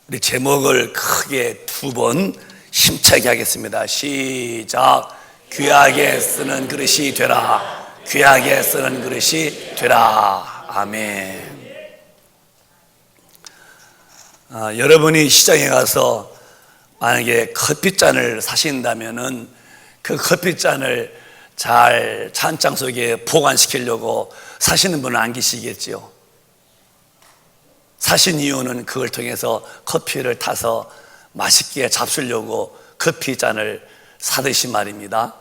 우리 제목을 크게 두 번 힘차게 하겠습니다. 시작. 귀하게 쓰는 그릇이 되라. 귀하게 쓰는 그릇이 되라. 아멘. 여러분이 시장에 가서 만약에 커피잔을 사신다면은 그 커피잔을 잘 찬장 속에 보관시키려고 사시는 분은 안 계시겠지요. 사신 이유는 그걸 통해서 커피를 타서 맛있게 잡수려고 커피잔을 사듯이 말입니다.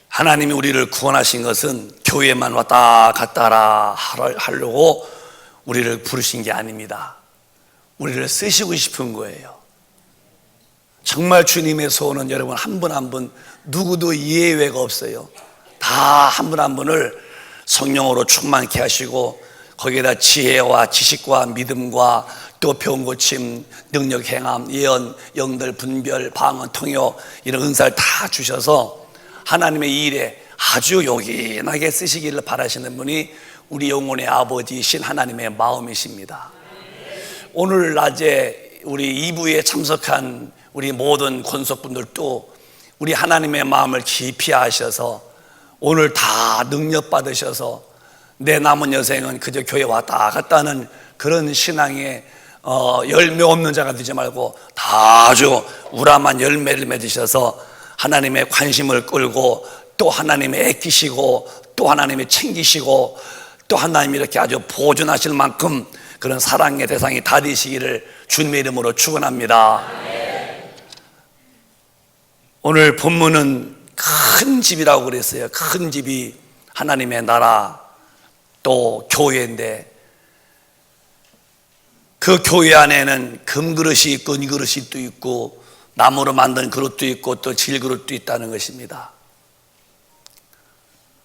하나님이 우리를 구원하신 것은 교회만 왔다 갔다 하려고 우리를 부르신 게 아닙니다. 우리를 쓰시고 싶은 거예요. 정말 주님의 소원은 여러분 한 분 한 분 누구도 예외가 없어요. 다 한 분 한 분을 성령으로 충만케 하시고 거기에다 지혜와 지식과 믿음과 또 병고침, 능력 행함, 예언, 영들 분별, 방언, 통역 이런 은사를 다 주셔서 하나님의 일에 아주 요긴하게 쓰시기를 바라시는 분이 우리 영혼의 아버지이신 하나님의 마음이십니다. 오늘 낮에 우리 2부에 참석한 우리 모든 권속분들도 우리 하나님의 마음을 깊이 아셔서 오늘 다 능력 받으셔서 내 남은 여생은 그저 교회 왔다 갔다 하는 그런 신앙에 열매 없는 자가 되지 말고 다 아주 우람한 열매를 맺으셔서 하나님의 관심을 끌고 또 하나님의 애끼시고 또 하나님의 챙기시고 또 하나님이 이렇게 아주 보존하실 만큼 그런 사랑의 대상이 다 되시기를 주님의 이름으로 축원합니다. 오늘 본문은 큰 집이라고 그랬어요. 큰 집이 하나님의 나라 또 교회인데 그 교회 안에는 금그릇이 있고 은그릇이 또 있고 나무로 만든 그릇도 있고 또 질그릇도 있다는 것입니다.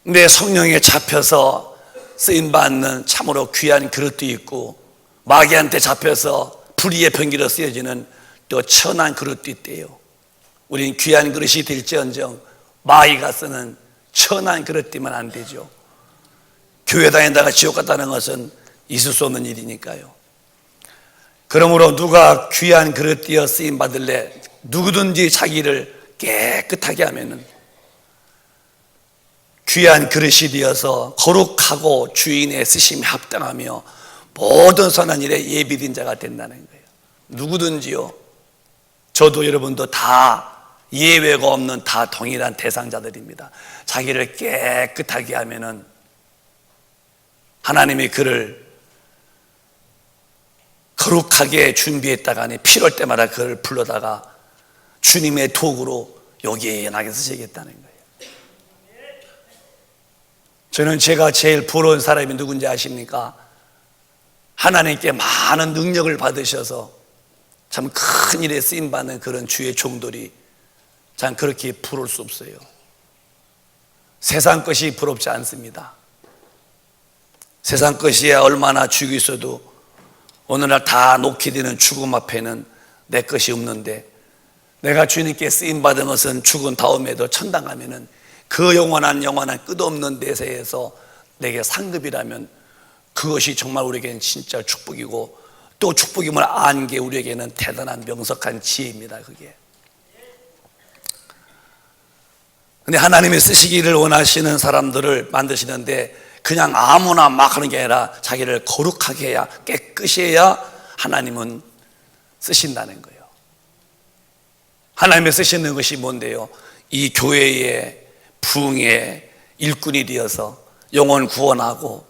근데 성령에 잡혀서 쓰임받는 참으로 귀한 그릇도 있고 마귀한테 잡혀서 불의의 병기로 쓰여지는 또 천한 그릇도 있대요. 우리는 귀한 그릇이 될지언정 마귀가 쓰는 천한 그릇 띠면 안 되죠. 교회 다니다가 지옥 갔다는 것은 있을 수 없는 일이니까요. 그러므로 누가 귀한 그릇 띠어 쓰임 받을래 누구든지 자기를 깨끗하게 하면은 귀한 그릇이 되어서 거룩하고 주인의 쓰심에 합당하며 모든 선한 일에 예비된 자가 된다는 거예요. 누구든지요. 저도 여러분도 다 예외가 없는 다 동일한 대상자들입니다. 자기를 깨끗하게 하면은 하나님이 그를 거룩하게 준비했다가니 필요할 때마다 그를 불러다가 주님의 도구로 요긴하게 쓰시겠다는 거예요. 저는 제가 제일 부러운 사람이 누군지 아십니까? 하나님께 많은 능력을 받으셔서 참 큰 일에 쓰임받는 그런 주의 종들이 참 그렇게 부러울 수 없어요. 세상 것이 부럽지 않습니다. 세상 것이야 얼마나 죽이 있어도 오늘날 다 놓게 되는 죽음 앞에는 내 것이 없는데 내가 주님께 쓰임받은 것은 죽은 다음에도 천당 가면은 그 영원한 끝없는 내세에서 내게 상급이라면 그것이 정말 우리에게는 진짜 축복이고 또 축복임을 아는 게 우리에게는 대단한 명석한 지혜입니다. 그게. 근데 하나님이 쓰시기를 원하시는 사람들을 만드시는데 그냥 아무나 막 하는 게 아니라 자기를 거룩하게 해야 깨끗이 해야 하나님은 쓰신다는 거예요. 하나님이 쓰시는 것이 뭔데요? 이 교회의 부흥의 일꾼이 되어서 영혼 구원하고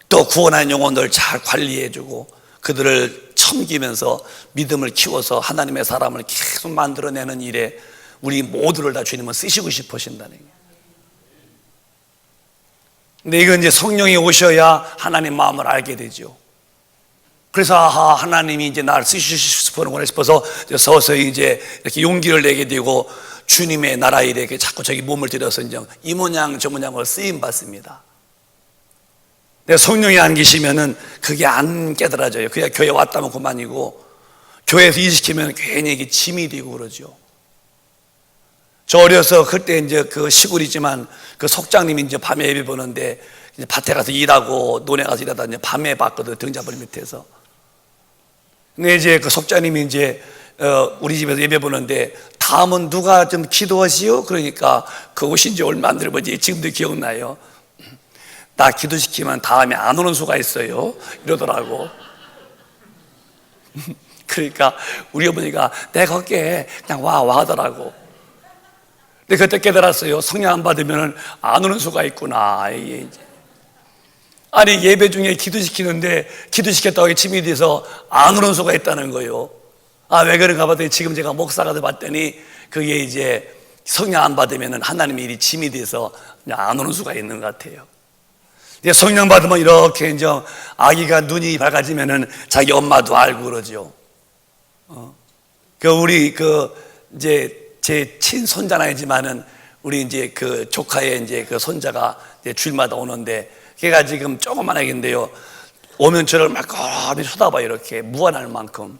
또 구원한 영혼들 잘 관리해주고 그들을 섬기면서 믿음을 키워서 하나님의 사람을 계속 만들어내는 일에 우리 모두를 다 주님은 쓰시고 싶으신다는 거예요. 근데 이건 이제 성령이 오셔야 하나님 마음을 알게 되죠. 그래서 하나님이 이제 나를 쓰시고 싶어서 서서히 이제 이렇게 용기를 내게 되고 주님의 나라 일에 이렇게 자꾸 저기 몸을 들여서 이제 이 모양 저 모양으로 쓰임 받습니다. 근데 성령이 안 계시면은 그게 안 깨달아져요. 그냥 교회 왔다면 그만이고 교회에서 일시키면 괜히 이게 짐이 되고 그러죠. 저 어려서 그때 이제 그 시골이지만 그 속장님이 이제 밤에 예배 보는데 이제 밭에 가서 일하고 논에 가서 일하다 이제 밤에 봤거든. 등자벌 밑에서. 근데 이제 그 속자님이 이제 우리 집에서 예배 보는데 다음은 누가 좀 기도하시오? 그러니까 그 오신 지 얼마 안 돼버지 지금도 기억나요. 나 기도시키면 다음에 안 오는 수가 있어요 이러더라고. 그러니까 우리 어머니가 내가 갈게 그냥 와 하더라고. 근데 그때 깨달았어요. 성령 안 받으면 안 오는 수가 있구나. 이게 이제. 아니 예배 중에 기도시키는데 기도시켰다고 짐이 돼서 안 오는 수가 있다는 거예요. 아, 왜 그런가 봤더니 지금 제가 목사가 봤더니 그게 이제 성령 안 받으면 하나님의 일이 짐이 돼서 그냥 안 오는 수가 있는 것 같아요. 성령 받으면 이렇게 이제 아기가 눈이 밝아지면은 자기 엄마도 알고 그러죠. 우리 이제 제 친손자나이지만은 우리 이제 그 조카의 이제 그 손자가 이제 주일마다 오는데 걔가 지금 조그만 애긴데요. 오면 저를 막 거미 쳐다봐요. 이렇게 무한할 만큼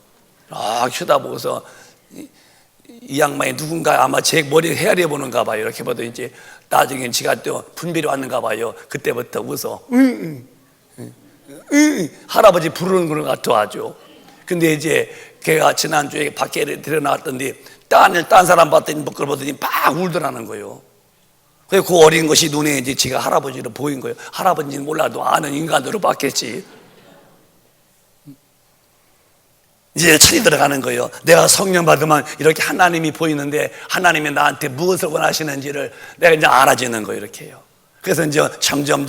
막 쳐다보고서 이 양반이 누군가 아마 제 머리에 헤아려 보는가 봐요. 이렇게 봐도 이제 나중에 지가 또 분별이 왔는가 봐요. 그때부터 웃어. 할아버지 부르는 것 같아 아주. 근데 이제 걔가 지난주에 밖에 데려나왔던데 딴 사람 봤더니 그걸 보더니 막 울더라는 거예요. 그래서 그 어린 것이 눈에 이제 지가 할아버지로 보인 거예요. 할아버지는 몰라도 아는 인간으로 봤겠지. 이제 철이 들어가는 거예요. 내가 성령 받으면 이렇게 하나님이 보이는데 하나님이 나한테 무엇을 원하시는지를 내가 이제 알아지는 거예요. 이렇게 해요. 그래서 이제 점점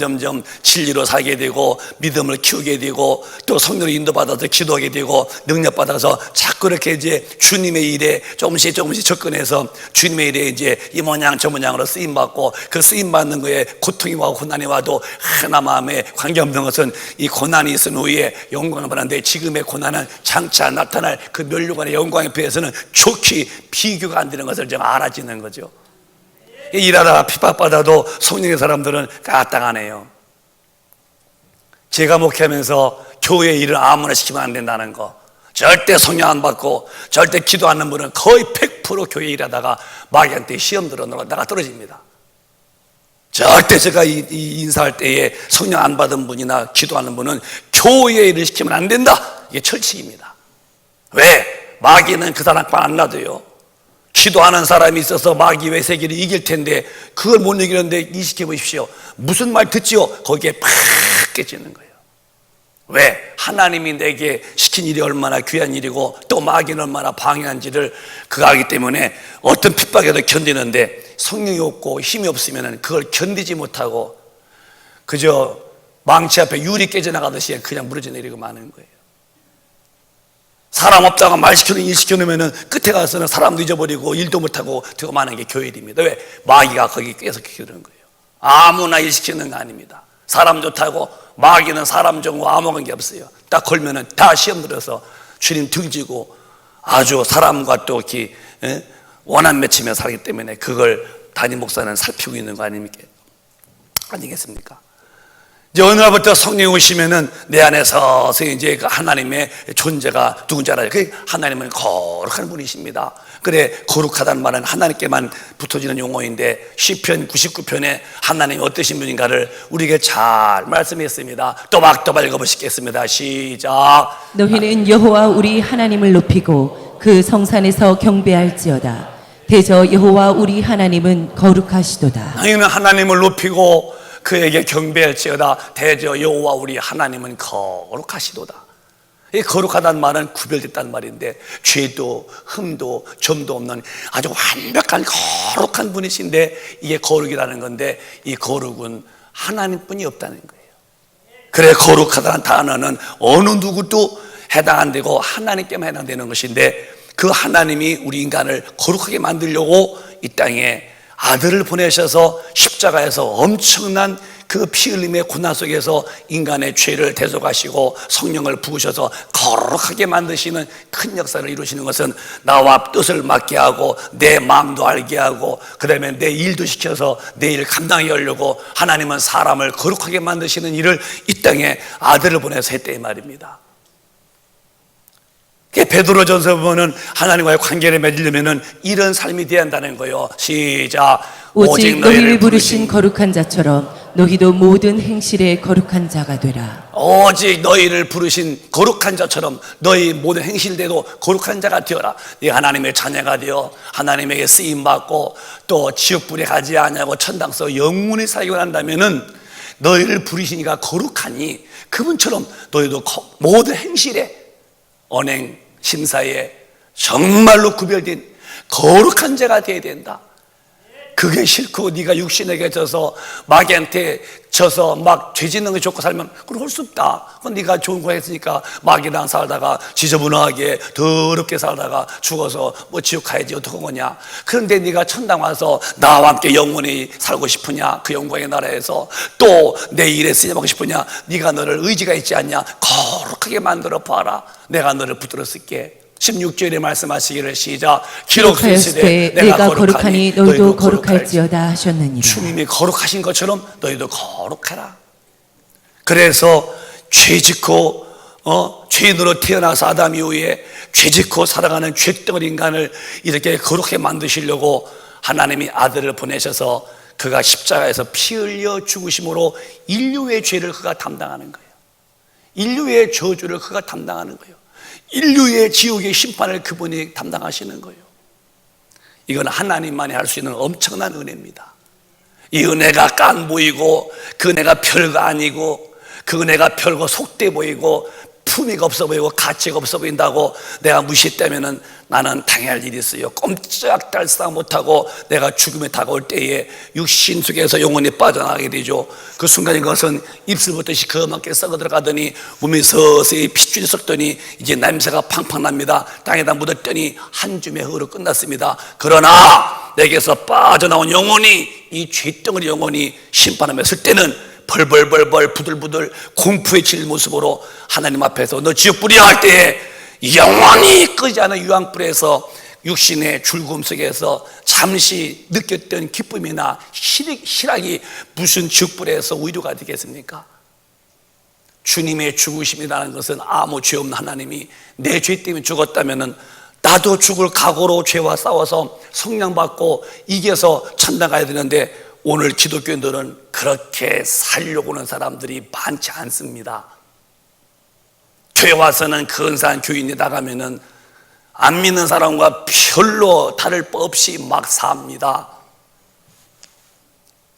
진리로 살게 되고 믿음을 키우게 되고 또 성령을 인도받아서 기도하게 되고 능력받아서 자꾸 이렇게 이제 주님의 일에 조금씩 접근해서 주님의 일에 이제 이 모양 저 모양으로 쓰임받고 그 쓰임받는 거에 고통이 와고 고난이 와도 하나 마음에 관계없는 것은 이 고난이 있은 후에 영광을 받는데 지금의 고난은 장차 나타날 그 멸류관의 영광에 비해서는 좋게 비교가 안 되는 것을 제가 알아지는 거죠. 일하다가 핍박받아도 성령의 사람들은 까딱하네요. 제가 목회하면서 교회 일을 아무나 시키면 안 된다는 거, 절대 성령 안 받고 절대 기도하는 분은 거의 100% 교회 일하다가 마귀한테 시험 들어놓다가 떨어집니다. 절대 제가 이 인사할 때에 성령 안 받은 분이나 기도하는 분은 교회 일을 시키면 안 된다. 이게 철칙입니다. 왜? 마귀는 그 사람만 안 놔둬요. 기도하는 사람이 있어서 마귀 외세기를 이길 텐데 그걸 못 이기는데 이식해 보십시오. 무슨 말 듣지요? 거기에 팍 깨지는 거예요. 왜? 하나님이 내게 시킨 일이 얼마나 귀한 일이고 또 마귀는 얼마나 방해한지를 그가 알기 때문에 어떤 핍박에도 견디는데 성령이 없고 힘이 없으면 그걸 견디지 못하고 그저 망치 앞에 유리 깨져나가듯이 그냥 무너져 내리고 마는 거예요. 사람 없다가 말 시켜놓으면 일 시켜놓으면 끝에 가서는 사람도 잊어버리고 일도 못하고 되고 마는 게 교회 일입니다. 왜? 마귀가 거기 계속 기르는 거예요. 아무나 일 시키는 거 아닙니다. 사람 좋다고 마귀는 사람 좋고 아무런 게 없어요. 딱 걸면은 다 시험 들어서 주님 등지고 아주 사람과 또 이렇게 원한 맺히며 살기 때문에 그걸 담임 목사는 살피고 있는 거 아니겠습니까? 이제 어느 날부터 성령이 오시면은 내 안에서 이제 그 하나님의 존재가 누군지 알아요. 그 하나님은 거룩한 분이십니다. 그래, 거룩하다는 말은 하나님께만 붙어지는 용어인데 시편 99편에 하나님이 어떠신 분인가를 우리에게 잘 말씀했습니다. 또박또박 읽어보시겠습니다. 시작. 너희는 여호와 우리 하나님을 높이고 그 성산에서 경배할지어다. 대저 여호와 우리 하나님은 거룩하시도다. 너희는 하나님을 높이고 그에게 경배할지어다. 대저 여호와 우리 하나님은 거룩하시도다. 이 거룩하다는 말은 구별됐다는 말인데 죄도 흠도 점도 없는 아주 완벽한 거룩한 분이신데 이게 거룩이라는 건데 이 거룩은 하나님뿐이 없다는 거예요. 그래, 거룩하다는 단어는 어느 누구도 해당 안 되고 하나님께만 해당되는 것인데 그 하나님이 우리 인간을 거룩하게 만들려고 이 땅에 아들을 보내셔서 십자가에서 엄청난 그 피 흘림의 고난 속에서 인간의 죄를 대속하시고 성령을 부으셔서 거룩하게 만드시는 큰 역사를 이루시는 것은 나와 뜻을 맞게 하고 내 마음도 알게 하고 그 다음에 내 일도 시켜서 내 일을 감당하게 하려고 하나님은 사람을 거룩하게 만드시는 일을 이 땅에 아들을 보내서 했다 이 말입니다. 베드로전서 보면은 하나님과의 관계를 맺으려면은 이런 삶이 돼야 한다는 거예요. 시작. 오직 너희를 부르신 거룩한 자처럼 너희도 모든 행실에 거룩한 자가 되라. 오직 너희를 부르신 거룩한 자처럼 너희 모든 행실대로 거룩한 자가 되어라. 네 하나님의 자녀가 되어 하나님에게 쓰임받고 또 지옥불에 가지 아니하고 천당서 영원히 살게 원한다면은 너희를 부르시니까 거룩하니 그분처럼 너희도 모든 행실에 언행 심사에 정말로 구별된 거룩한 자가 되어야 된다. 그게 싫고 네가 육신에게 져서 마귀한테 져서 막 죄 짓는 게 좋고 살면 그걸 할 수 없다. 그건 네가 좋은 거 했으니까 마귀랑 살다가 지저분하게 더럽게 살다가 죽어서 뭐 지옥 가야지 어떡한 거냐. 그런데 네가 천당 와서 나와 함께 영원히 살고 싶으냐, 그 영광의 나라에서 또 내 일에 쓰임받고 싶으냐, 네가 너를 의지가 있지 않냐, 거룩하게 만들어 봐라. 내가 너를 붙들어 쓸게. 16절에 말씀하시기를 시작. 기록하였으되 내가 거룩하니 너희도 거룩할지어다 하셨느니라. 주님이 거룩하신 것처럼 너희도 거룩하라. 그래서 죄짓고 죄인으로 태어나서 아담 이후에 죄짓고 살아가는 죄덩어리 인간을 이렇게 거룩하게 만드시려고 하나님이 아들을 보내셔서 그가 십자가에서 피 흘려 죽으심으로 인류의 죄를 그가 담당하는 거예요. 인류의 저주를 그가 담당하는 거예요. 인류의 지옥의 심판을 그분이 담당하시는 거예요. 이건 하나님만이 할 수 있는 엄청난 은혜입니다. 이 은혜가 깐 보이고 그 은혜가 별거 아니고 그 은혜가 별거 속돼 보이고 품위가 없어 보이고 가치가 없어 보인다고 내가 무시했다면 나는 당할 일이 있어요. 꼼짝달싹 못하고 내가 죽음에 다가올 때에 육신 속에서 영혼이 빠져나가게 되죠. 그 순간에 그것은 입술부터 시커멓게 썩어 들어가더니 몸이 서서히 핏줄이 썩더니 이제 냄새가 팡팡 납니다. 땅에다 묻었더니 한 줌의 흙으로 끝났습니다. 그러나 내게서 빠져나온 영혼이, 이 죄덩어리 영혼이 심판함에 설 때는 벌벌벌벌 부들부들 공포에 질 모습으로 하나님 앞에서 너 지옥불이야 할 때에 영원히 끄지 않은 유황불에서 육신의 즐거움 속에서 잠시 느꼈던 기쁨이나 희락이 무슨 지옥불에서 위로가 되겠습니까? 주님의 죽으심이라는 것은 아무 죄 없는 하나님이 내 죄 때문에 죽었다면 나도 죽을 각오로 죄와 싸워서 성령받고 이겨서 천당 가야 되는데 오늘 기독교인들은 그렇게 살려고 하는 사람들이 많지 않습니다. 교회 와서는 근사한 교인이 나가면은 안 믿는 사람과 별로 다를 바 없이 막 삽니다.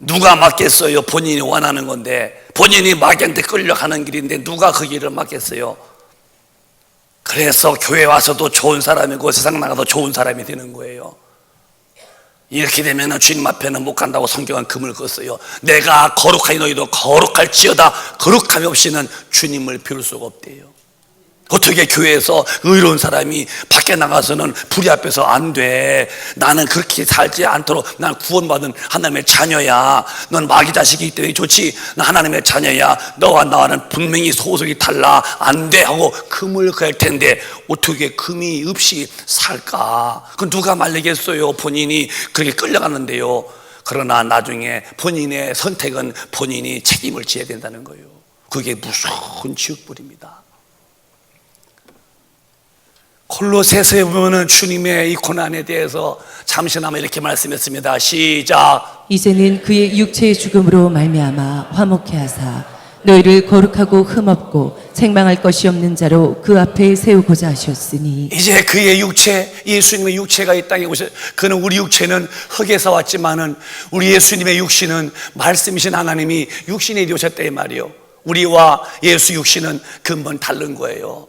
누가 맞겠어요? 본인이 원하는 건데, 본인이 마귀한테 끌려가는 길인데 누가 그 길을 맞겠어요? 그래서 교회 와서도 좋은 사람이고 세상 나가도 좋은 사람이 되는 거예요. 이렇게 되면 주님 앞에는 못 간다고 성경은 금을 껐어요. 내가 거룩하니 너희도 거룩할지어다. 거룩함이 없이는 주님을 배울 수가 없대요. 어떻게 교회에서 의로운 사람이 밖에 나가서는 불의 앞에서 안 돼, 나는 그렇게 살지 않도록 난 구원받은 하나님의 자녀야, 넌 마귀 자식이기 때문에 좋지, 난 하나님의 자녀야, 너와 나와는 분명히 소속이 달라, 안 돼 하고 금을 그을 텐데 어떻게 금이 없이 살까? 그 누가 말리겠어요? 본인이 그렇게 끌려가는데요. 그러나 나중에 본인의 선택은 본인이 책임을 져야 된다는 거예요. 그게 무서운 지옥불입니다. 골로새서에 보면은 주님의 이 고난에 대해서 잠시나마 이렇게 말씀했습니다. 시작. 이제는 그의 육체의 죽음으로 말미암아 화목케 하사 너희를 거룩하고 흠없고 책망할 것이 없는 자로 그 앞에 세우고자 하셨으니 이제 그의 육체, 예수님의 육체가 이 땅에 오셔. 그는 우리 육체는 흙에서 왔지만은 우리 예수님의 육신은 말씀이신 하나님이 육신에 되셨다 이 말이요. 우리와 예수 육신은 근본 다른 거예요.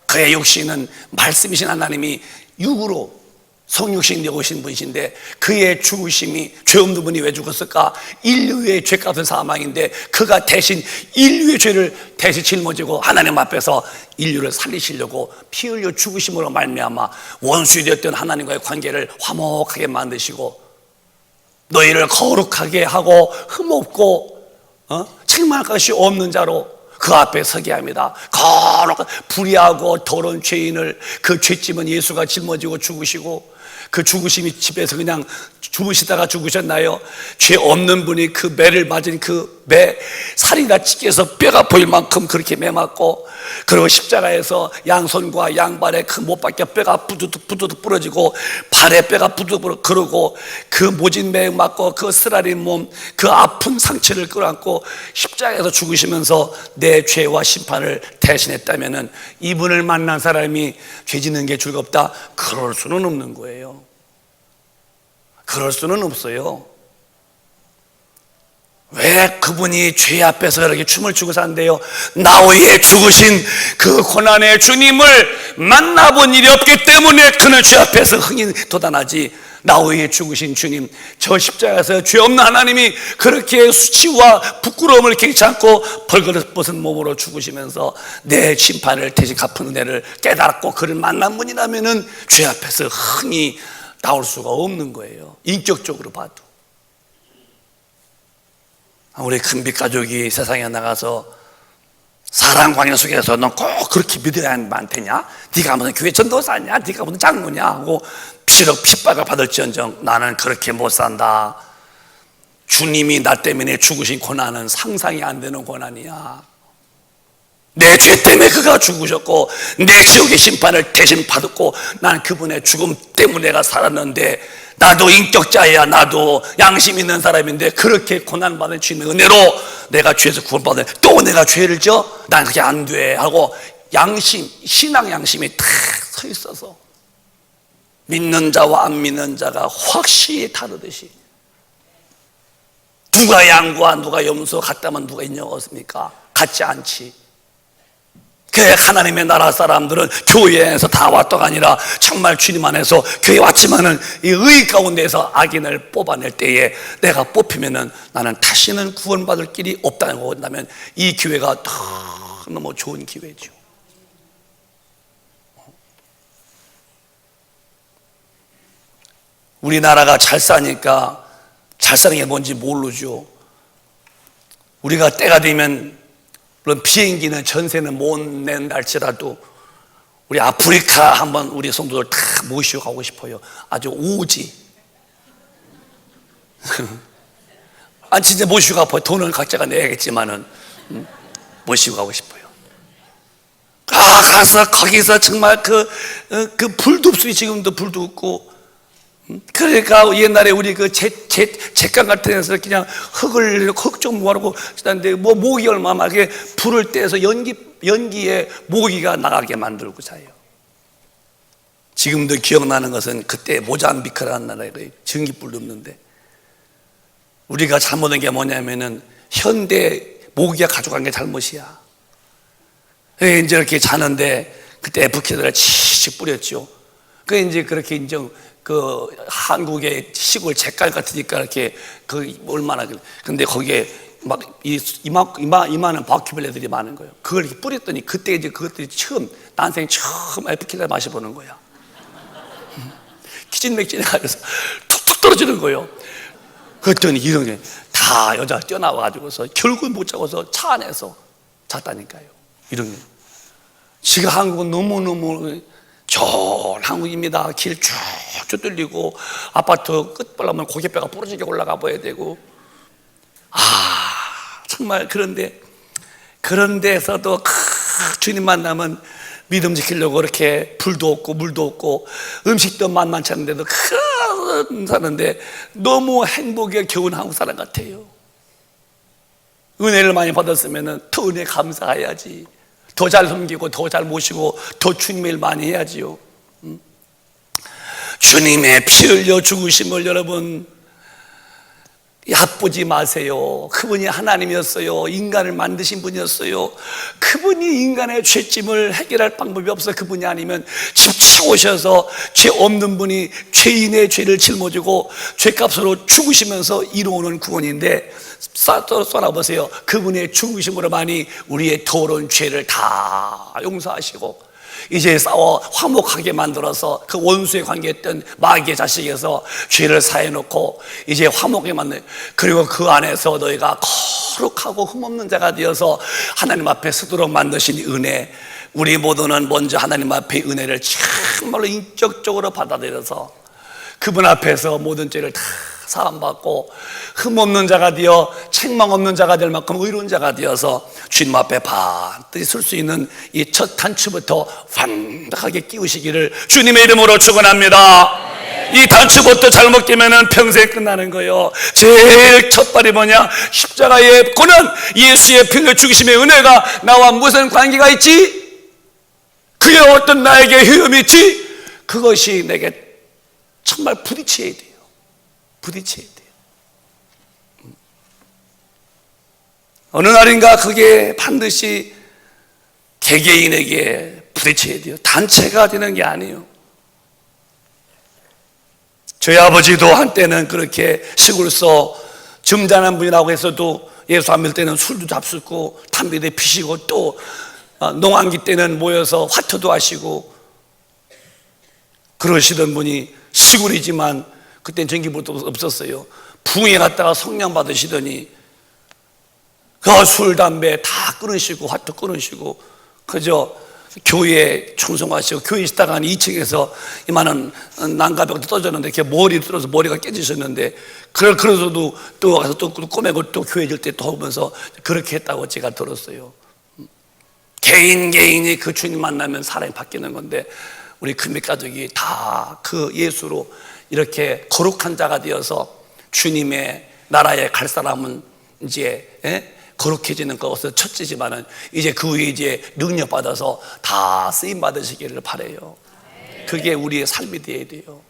그의 육신은 말씀이신 하나님이 육으로 성육신 되어 오신 분이신데 그의 죽으심이 죄 없는 분이 왜 죽었을까? 인류의 죄값은 사망인데 그가 대신 인류의 죄를 대신 짊어지고 하나님 앞에서 인류를 살리시려고 피 흘려 죽으심으로 말미암아 원수 되었던 하나님과의 관계를 화목하게 만드시고 너희를 거룩하게 하고 흠없고 책망할 것이 없는 자로 그 앞에 서게 합니다. 거룩한 불의하고 더러운 죄인을 그 죄짐은 예수가 짊어지고 죽으시고 그 죽으심이 집에서 그냥 주무시다가 죽으셨나요? 죄 없는 분이 그 매를 맞은 그 매 살이 다 찢겨서 뼈가 보일 만큼 그렇게 매 맞고, 그리고 십자가에서 양손과 양발에 그 못 박혀 뼈가 부두둑 부러지고 발에 뼈가 부두둑 그러고 그 모진 매 맞고 그 쓰라린 몸, 그 아픈 상처를 끌어안고 십자가에서 죽으시면서 내 죄와 심판을 대신했다면은 이분을 만난 사람이 죄 짓는 게 즐겁다? 그럴 수는 없는 거예요. 그럴 수는 없어요. 왜 그분이 죄 앞에서 그렇게 춤을 추고 산대요? 나 위에 죽으신 그 고난의 주님을 만나본 일이 없기 때문에 그는 죄 앞에서 흥이 돋아나지. 나 위에 죽으신 주님, 저 십자가에서 죄 없는 하나님이 그렇게 수치와 부끄러움을 개의치 않고 벌거벗은 몸으로 죽으시면서 내 심판을 대신 갚은 은혜를 깨달았고 그를 만난 분이라면은 죄 앞에서 흥이 나올 수가 없는 거예요. 인격적으로 봐도. 우리 큰빛 가족이 세상에 나가서 사랑 관계 속에서 넌 꼭 그렇게 믿어야 많대냐? 네가 무슨 교회 전도사냐? 네가 무슨 장로냐? 하고 비록 핍박을 받을지언정 나는 그렇게 못 산다. 주님이 나 때문에 죽으신 고난은 상상이 안 되는 고난이야. 내 죄 때문에 그가 죽으셨고 내 지옥의 심판을 대신 받았고 난 그분의 죽음 때문에 내가 살았는데, 나도 인격자야, 나도 양심 있는 사람인데 그렇게 고난받은 주님의 은혜로 내가 죄에서 구원받은, 또 내가 죄를 져? 난 그게 안 돼 하고 양심, 신앙 양심이 탁 서 있어서 믿는 자와 안 믿는 자가 확실히 다르듯이, 누가 양과 누가 염소 같다면 누가 인정하겠습니까? 같지 않지. 그 하나님의 나라 사람들은 교회에서 다 왔다가 아니라 정말 주님 안에서 교회 왔지만은 이 의 가운데서 악인을 뽑아낼 때에 내가 뽑히면은 나는 다시는 구원받을 길이 없다는 거 본다면 이 교회가 너무 좋은 기회죠. 우리나라가 잘 사니까 잘 사는 게 뭔지 모르죠. 우리가 때가 되면 물론 비행기는 전세는 못 낸다 할지라도 우리 아프리카 한번 우리 성도들 다 모시고 가고 싶어요. 아주 오지. 진짜 모시고 가고 돈은 각자가 내야겠지만은 모시고 가고 싶어요. 가서 거기서 정말 그 불도 없어요. 지금도 불도 없고. 그러니까 옛날에 우리 그 잿강 같은 데서 그냥 흙 좀 모아놓고 그다는데 뭐 모기 얼마만하게 불을 떼서 연기에 모기가 나가게 만들고 자요. 지금도 기억나는 것은 그때 모잠비크라는 나라에 전기불도 없는데 우리가 잘못한 게 뭐냐면은 현대 모기가 가져간 게 잘못이야. 이제 이렇게 자는데 그때 F키드를 치씩 뿌렸죠. 그 이제 그렇게 인정. 그 한국의 시골 잿갈 같으니까 이렇게 그 얼마나 근데 거기에 막 이만한 바퀴벌레들이 많은 거예요. 그걸 이렇게 뿌렸더니 그때 이제 그것들이 난생 처음 에프킬레 마셔보는 거야. 기진맥진해가지고 툭툭 떨어지는 거예요. 그랬더니 이런 게 다 여자 뛰어나와가지고서 결국 못 자고서 차 안에서 잤다니까요. 이런 게 지금 한국은 너무너무 좋은 한국입니다. 길 쭉쭉 뚫리고 아파트 끝발라면 고개뼈가 부러지게 올라가 봐야 되고 정말 그런 데서도 주님 만나면 믿음 지키려고 이렇게 불도 없고 물도 없고 음식도 만만치 않은데도 사는데 너무 행복에 겨운 한국 사람 같아요. 은혜를 많이 받았으면 더 은혜 감사해야지. 더 잘 섬기고 더 잘 모시고 더 주님의 일 많이 해야지요. 주님의 피 흘려 죽으심을 여러분 얕보지 마세요. 그분이 하나님이었어요. 인간을 만드신 분이었어요. 그분이 인간의 죄짐을 해결할 방법이 없어. 그분이 아니면 직접 오셔서 죄 없는 분이 죄인의 죄를 짊어지고 죄값으로 죽으시면서 이루어오는 구원인데 쏘아보세요. 그분의 죽으심으로만이 우리의 더러운 죄를 다 용서하시고 이제 싸워 화목하게 만들어서 그 원수의 관계했던 마귀의 자식에서 죄를 사해놓고 이제 화목하게 만들, 그리고 그 안에서 너희가 거룩하고 흠없는 자가 되어서 하나님 앞에 서도록 만드신 은혜, 우리 모두는 먼저 하나님 앞에 은혜를 정말로 인격적으로 받아들여서 그분 앞에서 모든 죄를 다 사함받고 흠없는 자가 되어 책망 없는 자가 될 만큼 의로운 자가 되어서 주님 앞에 반드시 설 수 있는 이 첫 단추부터 완벽하게 끼우시기를 주님의 이름으로 축원합니다. 이 단추부터 잘못 끼면은 평생 끝나는 거예요. 제일 첫 발이 뭐냐? 십자가의 고난, 예수의 피를 죽으심의 은혜가 나와 무슨 관계가 있지? 그의 어떤 나에게 효험이 있지? 그것이 내게 정말 부딪혀야 돼요. 부딪혀야 돼요. 어느 날인가 그게 반드시 개개인에게 부딪혀야 돼요. 단체가 되는 게 아니에요. 저희 아버지도 한때는 그렇게 시골서 점잖은 분이라고 해서도 예수 안 믿을 때는 술도 잡수고 담배도 피시고 또 농한기 때는 모여서 화투도 하시고 그러시던 분이 시골이지만 그땐 전기불도 없었어요. 부흥회 갔다가 성령 받으시더니 그 술, 담배 다 끊으시고 화투 끊으시고 그저 교회 충성하시고 교회 있다가 2층에서 이만한 난가벽도 떠졌는데 이렇게 머리 들어서 머리가 깨지셨는데 그러서도 또 가서 또 꼬매고 또 교회 질 때 또 오면서 그렇게 했다고 제가 들었어요. 개인이 그 주님 만나면 사람이 바뀌는 건데 우리 금빛 가족이 다 그 예수로 이렇게 거룩한 자가 되어서 주님의 나라에 갈 사람은 이제 거룩해지는 것은 첫째지만은 이제 그 위에 이제 능력 받아서 다 쓰임 받으시기를 바라요. 그게 우리의 삶이 되어야 돼요.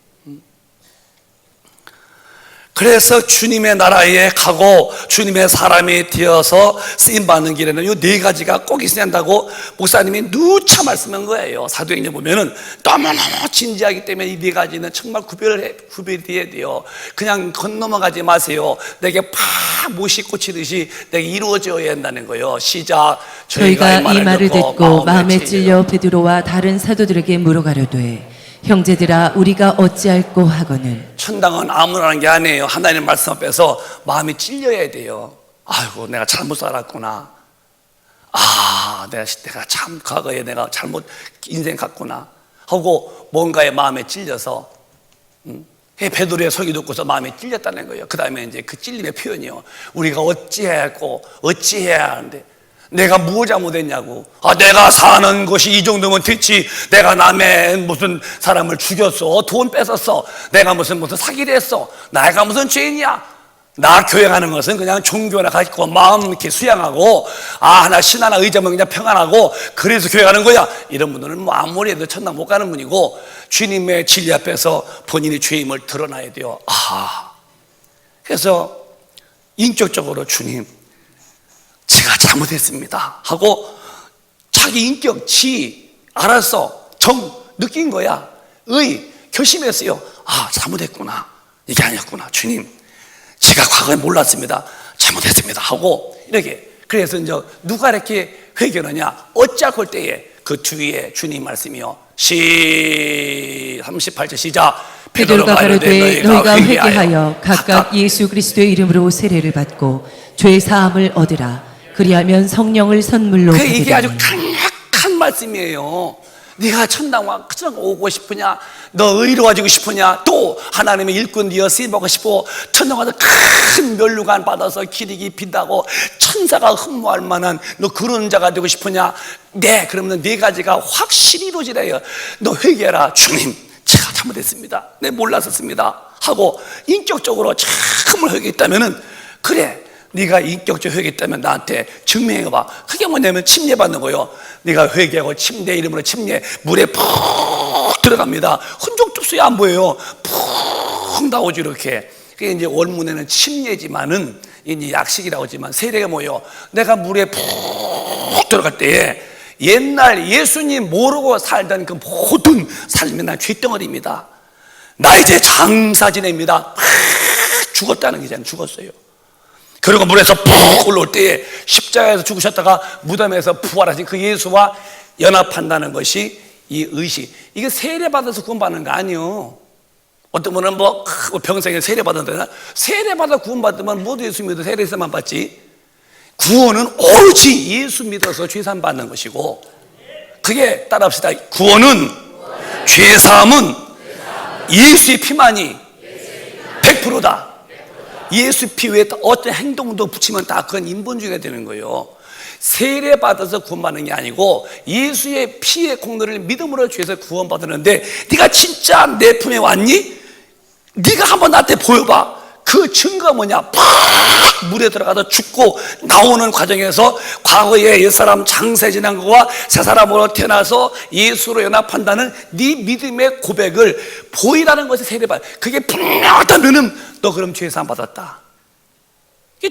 그래서 주님의 나라에 가고 주님의 사람이 되어서 쓰임받는 길에는 이 네 가지가 꼭 있어야 한다고 목사님이 누차 말씀한 거예요. 사도행전 보면은 너무너무 진지하기 때문에 이 네 가지는 정말 구별돼야 돼요. 그냥 건너가지 마세요. 내게 팍 못이 꽂히듯이 내게 이루어져야 한다는 거예요. 시작. 저희가 이 말을 듣고 마음에 찔려 베드로와 다른 사도들에게 물어가려되 형제들아 우리가 어찌할꼬 하거늘. 천당은 아무나 하는 게 아니에요. 하나님 말씀 앞에서 마음이 찔려야 돼요. 아이고 내가 잘못 살았구나. 내가 참 과거에 내가 잘못 인생 갔구나 하고 뭔가에 마음에 찔려서 베드로의 설교 듣고서 마음에 찔렸다는 거예요. 그 다음에 이제 그 찔림의 표현이요. 우리가 어찌해야 할고 어찌해야 하는데 내가 뭐 잘못했냐고. 내가 사는 것이 이 정도면 됐지. 내가 남의 무슨 사람을 죽였어. 돈 뺏었어. 내가 무슨 사기를 했어. 내가 무슨 죄인이야. 나 교행하는 것은 그냥 종교나 가지고 마음 이렇게 수양하고 나 신 하나 의지하면 그냥 평안하고 그래서 교행하는 거야. 이런 분들은 뭐 아무리 해도 천당 못 가는 분이고 주님의 진리 앞에서 본인의 죄임을 드러나야 돼요. 그래서 인격적으로 주님 제가 잘못했습니다 하고 자기 인격, 알았어, 느낀 거야. 결심했어요. 잘못했구나. 이게 아니었구나. 주님, 제가 과거에 몰랐습니다. 잘못했습니다 하고 이렇게. 그래서 이제 누가 이렇게 회개하느냐? 어찌할 때에 그 뒤에 주님 말씀이요. 38절 시작. 베드로가 가로되 너희가 회개하여 각각 예수 그리스도의 이름으로 세례를 받고 죄 사함을 얻으라. 그리하면 성령을 선물로 받으리니. 이게 아주 강력한 말씀이에요. 네가 천당 오고 싶으냐? 너 의로워지고 싶으냐? 또 하나님의 일꾼 되어 쓰임받고 싶고 천당 가서 큰 면류관 받아서 기력이 빈다고 천사가 흠모할 만한 너 그런 자가 되고 싶으냐? 네, 그러면 네 가지가 확실히 이루어지래요. 너 회개해라. 주님, 제가 잘못했습니다. 네, 몰랐었습니다 하고 인격적으로 참을 회개했다면은 그래. 네가 인격적으로 회개했다면 나한테 증명해봐. 그게 뭐냐면 침례받는 거예요. 네가 회개하고 침례 이름으로 침례 물에 푹 들어갑니다. 흔적도 없어요. 안 보여요. 푹 나오죠. 이렇게. 그게 이제 원문에는 침례지만은 이제 약식이라고 하지만 세례가 뭐예요? 내가 물에 푹 들어갈 때에 옛날 예수님 모르고 살던 그 모든 삶이 난 쇳덩어리입니다. 나 이제 장사 지냅니다. 죽었다는 게잖아요. 죽었어요. 그리고 물에서 푹 올라올 때에 십자가에서 죽으셨다가 무덤에서 부활하신 그 예수와 연합한다는 것이 이 의식. 이게 세례받아서 구원받는 거 아니에요. 어떤 분은 평생에 세례받았는데 세례받아 구원받으면 모두 예수 믿어 세례에서만 받지. 구원은 오로지 예수 믿어서 죄사함 받는 것이고 그게 따라합시다. 구원은 죄사함은 예수의 피만이 100%다. 예수 피 위에 어떤 행동도 붙이면 다 그건 인본주의가 되는 거예요. 세례 받아서 구원받는 게 아니고 예수의 피의 공로를 믿음으로 주에서 구원받았는데, 네가 진짜 내 품에 왔니? 네가 한번 나한테 보여봐. 그 증거가 뭐냐? 팍 물에 들어가서 죽고 나오는 과정에서 과거에 옛사람 장세 지난 거와 새 사람으로 태어나서 예수로 연합한다는 네 믿음의 고백을 보이라는 것이 세례받아. 그게 분명하다면은 너 그럼 죄 사함 받았다.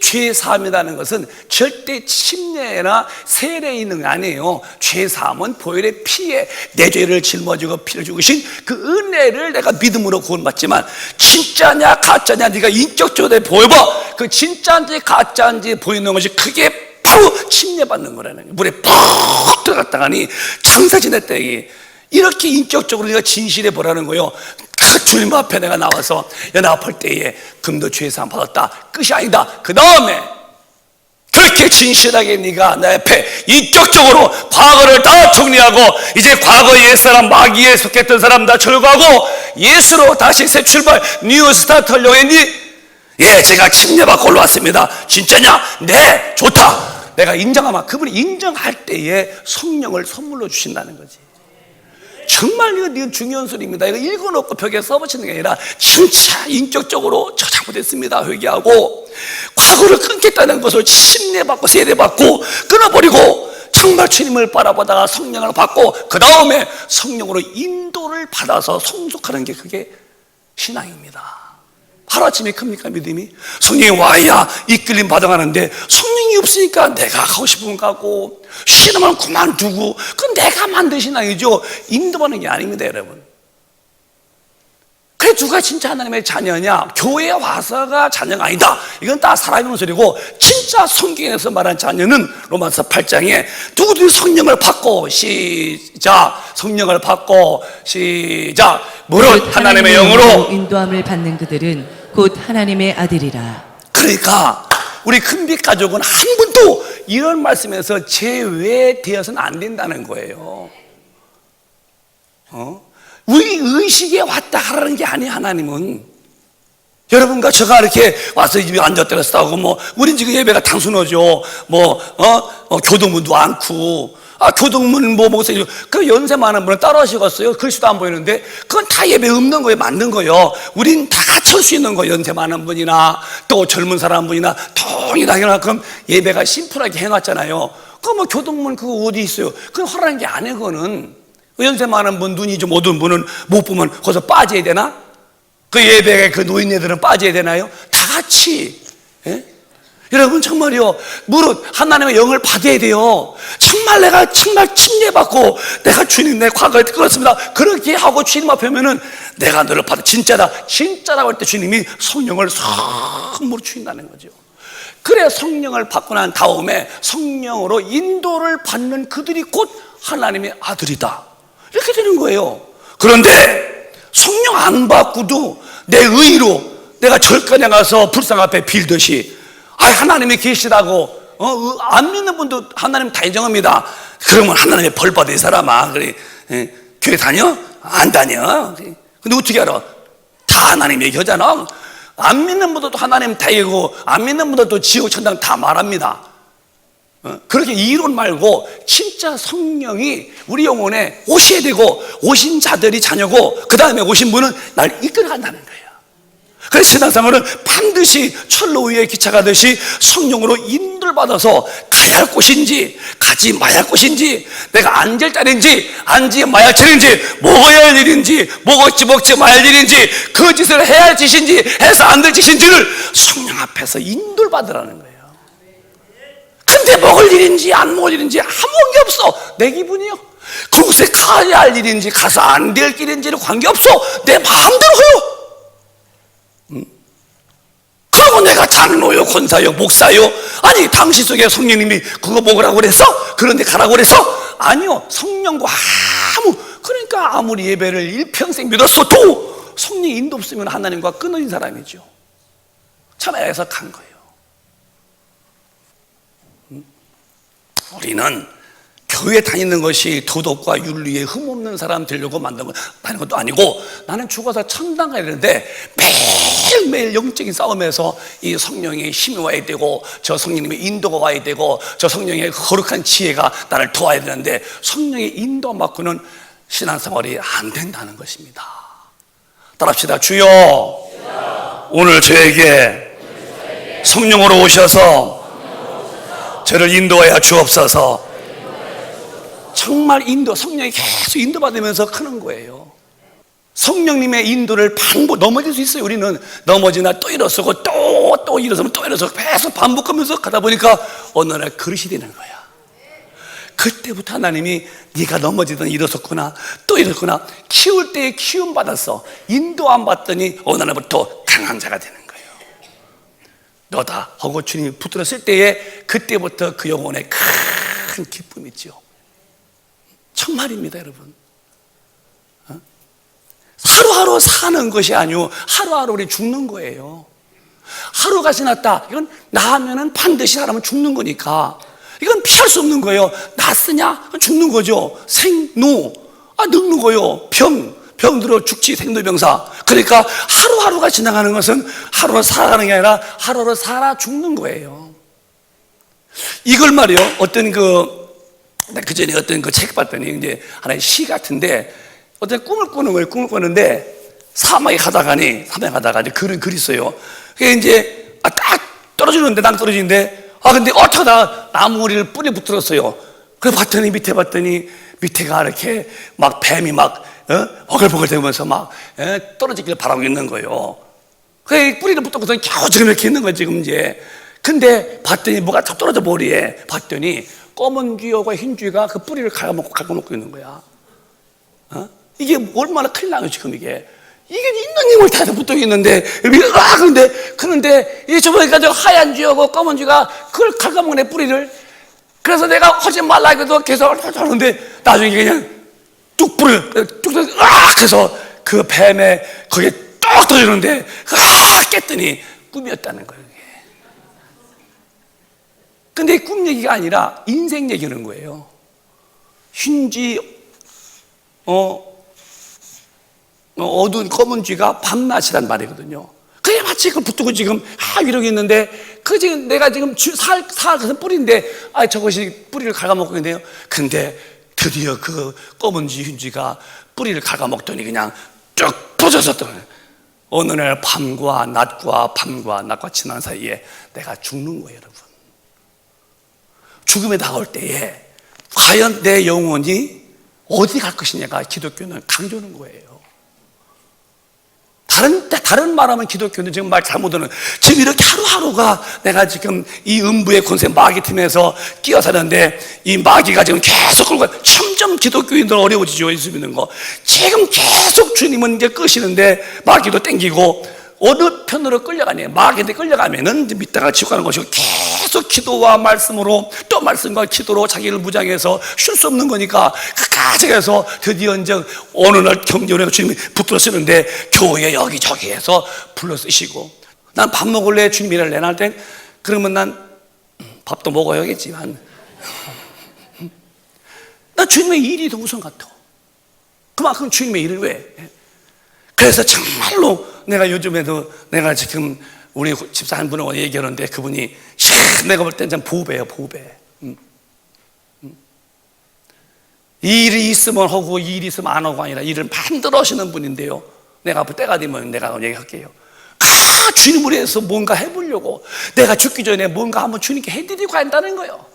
죄 사함이라는 것은 절대 침례나 세례에 있는 게 아니에요. 죄 사함은 보혈의 피에 내 죄를 짊어지고 피를 죽으신 그 은혜를 내가 믿음으로 구원받지만, 진짜냐 가짜냐 네가 인격적으로 보여봐. 그 진짜인지 가짜인지 보이는 것이 그게 바로 침례받는 거라는 거예요. 물에 푹 들어갔다가니 장사 지냈다. 이렇게 인격적으로 네가 진실해 보라는 거예요. 그 주님 앞에 내가 나와서 연합할 때에 금도 죄 사함 받았다, 끝이 아니다. 그 다음에 그렇게 진실하게 네가 내 앞에 인격적으로 과거를 다 정리하고, 이제 과거의 옛사람 마귀에 속했던 사람 다 철거하고 예수로 다시 새 출발 뉴 스타트 하려고 했니? 예, 제가 침례받고 올라왔습니다. 진짜냐? 네, 좋다. 내가 인정하면 그분이 인정할 때에 성령을 선물로 주신다는 거지. 정말 이거 중요한 소리입니다. 이거 읽어놓고 벽에 써붙이는 게 아니라 진짜 인격적으로 저 잘못했습니다 회개하고, 과거를 끊겠다는 것을 침례받고 세례받고 끊어버리고 정말 주님을 바라보다가 성령을 받고 그 다음에 성령으로 인도를 받아서 성숙하는 게 그게 신앙입니다. 하루아침에 큽니까 믿음이? 성령이 와야 이끌림 받아가는데 성령이 없으니까 내가 가고 싶으면 가고 싫으면 그만두고, 그건 내가 만든 신앙이죠. 인도하는 게 아닙니다 여러분. 그래 누가 진짜 하나님의 자녀냐? 교회에 와서가 자녀가 아니다. 이건 다 살아있는 소리고, 진짜 성경에서 말한 자녀는 로마서 8장에 누구든지 성령을 받고, 시작, 성령을 받고, 시작, 무릇 하나님의 영으로 인도함을 받는 그들은 곧 하나님의 아들이라. 그러니까 우리 큰빛 가족은 한 분도 이런 말씀에서 제외되어서는 안 된다는 거예요. 우리 의식에 왔다 하라는 게 아니에요. 하나님은 여러분과 제가 이렇게 와서 집에 앉았다 그랬다고 우린 지금 예배가 단순하죠. 교동문도 않고, 교동문 목사님 그 연세 많은 분은 따로 하시겠어요? 글씨도 안 보이는데 그건 다 예배 없는 거예요. 만든 거예요. 우린 다 같이 할 수 있는 거예요. 연세 많은 분이나 또 젊은 사람 분이나 동일하게. 그럼 예배가 심플하게 해놨잖아요. 그 교동문 그거 어디 있어요? 그건 허락한 게 아니에요. 그거는 연세 많은 분, 눈이 좀 어두운 분은 못 보면 거기서 빠져야 되나? 그 예배에 그 노인네들은 빠져야 되나요? 다 같이. 예? 여러분 정말요, 무릇 하나님의 영을 받아야 돼요. 정말 내가 정말 침례받고 내가 주님 내 과거에 그렇습니다 그렇게 하고 주님 앞에 오면은 내가 너를 받아 진짜다 진짜라고 할 때 주님이 성령을 선물로 주신다는 거죠. 그래 성령을 받고 난 다음에 성령으로 인도를 받는 그들이 곧 하나님의 아들이다, 이렇게 되는 거예요. 그런데 성령 안 받고도 내 의로 내가 절간에 가서 불상 앞에 빌듯이 하나님이 계시다고 안 믿는 분도 하나님 다 인정합니다. 그러면 하나님의 벌 받을 사람아, 그래 교회 다녀? 안 다녀. 근데 어떻게 알아? 다 하나님 얘기하잖아. 안 믿는 분들도 하나님 다 얘기하고 안 믿는 분들도 지옥 천당 다 말합니다. 그렇게 이론 말고 진짜 성령이 우리 영혼에 오셔야 되고, 오신 자들이 자녀고 그 다음에 오신 분은 날 이끌어간다는 거예요. 그래서 신앙생활은 반드시 철로 위에 기차 가듯이 성령으로 인도를 받아서 가야 할 곳인지 가지 마야 할 곳인지, 내가 앉을 자리인지 앉지 마야 할 자리인지, 먹어야 할 일인지 먹지 마야 할 일인지, 그 짓을 해야 할 짓인지 해서 안 될 짓인지를 성령 앞에서 인도를 받으라는 거예요. 근데 먹을 일인지 안 먹을 일인지 아무 관계 없어. 내 기분이요. 그곳에 가야 할 일인지 가서 안 될 길인지는 관계없어. 내 마음대로 해요. 그러고 내가 장로요 권사요 목사요, 아니 당신 속에 성령님이 그거 먹으라고 그랬어? 그런데 가라고 그랬어? 아니요. 성령과 그러니까 아무리 예배를 일평생 믿었어도 성령 인도 없으면 하나님과 끊어진 사람이죠. 참 애석한 거예요. 우리는 교회 다니는 것이 도덕과 윤리에 흠없는 사람 되려고 만든 것도 아니고, 나는 죽어서 천당 가야 되는데 매일매일 영적인 싸움에서 이 성령의 힘이 와야 되고, 저 성령님의 인도가 와야 되고, 저 성령의 거룩한 지혜가 나를 도와야 되는데, 성령의 인도 안 받고는 신앙생활이 안 된다는 것입니다. 따라합시다. 주여, 오늘 저에게 성령으로 오셔서 저를 인도하여 주옵소서. 정말 성령이 계속 인도받으면서 크는 거예요. 성령님의 인도를 넘어질 수 있어요. 우리는 넘어지나 또 일어서고 또 일어서면 또 일어서고 계속 반복하면서 가다 보니까 어느 날 그릇이 되는 거야. 그때부터 하나님이 네가 넘어지든 일어섰구나 또 일어섰구나, 키울 때에 키움 받았어. 인도 안 받더니 어느 날부터 강한 자가 되는 거예요. 너다 하고 주님이 붙들었을 때에 그때부터 그 영혼에 큰 기쁨이 있죠. 정말입니다, 여러분. 하루하루 사는 것이 아니고 하루하루 우리 죽는 거예요. 하루가 지났다, 이건 나하면은 반드시 사람은 죽는 거니까 이건 피할 수 없는 거예요. 낫으냐? 죽는 거죠. 생노, 늙는 거예요. 병 들어 죽지, 생로병사. 그러니까 하루하루가 지나가는 것은 하루로 살아가는 게 아니라 하루로 살아 죽는 거예요. 이걸 말이요, 그전에 어떤 그 책 봤더니 이제 하나의 시 같은데, 어떤 꿈을 꾸는 거예요. 꿈을 꾸는데 사막에 가다가 이제 글이 있어요. 그게 이제 딱 떨어지는데, 땅 떨어지는데, 근데 어쩌다 나무를 뿌리 붙들었어요. 그래 봤더니 밑에가 이렇게 막 뱀이 막 버글버글 대면서 막 떨어지기를 바라고 있는 거예요. 그래 뿌리를 붙들고서 겨우 지금 이렇게 있는 거예요, 지금 이제. 근데 봤더니 뭐가 다 떨어져 머리에. 봤더니 검은 쥐하고 흰 쥐가 그 뿌리를 갉아먹고 있는 거야. 이게 얼마나 큰일 나요, 지금 이게 있는 힘을 다 붙어 있는데, 그런데 이 저번에까지 하얀 쥐하고 검은 쥐가 그걸 갉아먹네, 뿌리를. 그래서 내가 하지 말라 해도 계속 하는데, 나중에 그냥 해서 그 뱀에 거기에 뚝 떨어지는데, 깼더니 꿈이었다는 거예요. 근데 꿈 얘기가 아니라 인생 얘기하는 거예요. 흰쥐, 어두운 검은 쥐가 밤낮이란 말이거든요. 그게 마치 그걸 붙들고 지금 이러고 있는데, 지금 내가 지금 같은 뿌리인데, 저것이 뿌리를 갉아먹고 있네요. 근데 드디어 그 검은 쥐, 흰 쥐가 뿌리를 갉아먹더니 그냥 쭉 부서졌던 거예요. 어느 날 밤과 낮과 지난 사이에 내가 죽는 거예요, 여러분. 죽음에 다가올 때에 과연 내 영혼이 어디 갈 것이냐가 기독교는 강조하는 거예요. 다른 말하면 기독교는 지금 말 잘못하는, 지금 이렇게 하루하루가 내가 지금 이 음부의 권세 마귀 틈에서 끼어 사는데, 이 마귀가 지금 계속 끌고 가요. 점점 기독교인들 어려워지죠, 예수 믿는 거. 지금 계속 주님은 이제 끄시는데 마귀도 땡기고, 어느 편으로 끌려가냐, 마귀한테 끌려가면은 이제 믿다가 지옥 가는 것이고, 계속 기도와 말씀으로, 또 말씀과 기도로 자기를 무장해서 쉴 수 없는 거니까 끝까지 해서 드디어 이제 어느 날 경전에 주님이 붙들어 쓰는데, 교회 여기저기에서 불러 쓰시고, 난 밥 먹을래 주님이를 내놔 때, 그러면 난 밥도 먹어야겠지만 난 주님의 일이 더 우선 같아. 그만큼 주님의 일을 왜? 그래서 정말로 내가 요즘에도 내가 지금 우리 집사 한 분하고 얘기하는데, 그분이 내가 볼 땐 참 보배예요, 보배. 일이 있으면 하고 일이 있으면 안 하고 아니라 일을 만들어 하시는 분인데요, 내가 앞으로 때가 되면 내가 얘기할게요. 주님을 위해서 뭔가 해보려고, 내가 죽기 전에 뭔가 한번 주님께 해드리고 한다는 거예요.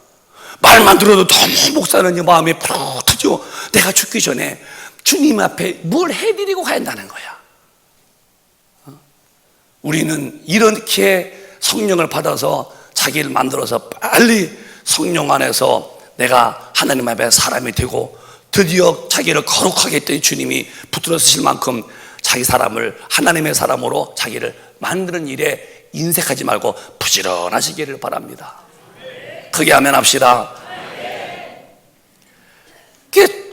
말만 들어도 너무 목사는 마음이 푸릇하죠. 내가 죽기 전에 주님 앞에 뭘 해드리고 가야 한다는 거야. 우리는 이렇게 성령을 받아서 자기를 만들어서 빨리 성령 안에서 내가 하나님 앞에 사람이 되고, 드디어 자기를 거룩하게 했더니 주님이 붙들어 쓰실 만큼 자기 사람을 하나님의 사람으로 자기를 만드는 일에 인색하지 말고 부지런하시기를 바랍니다. 크게 아멘 합시다.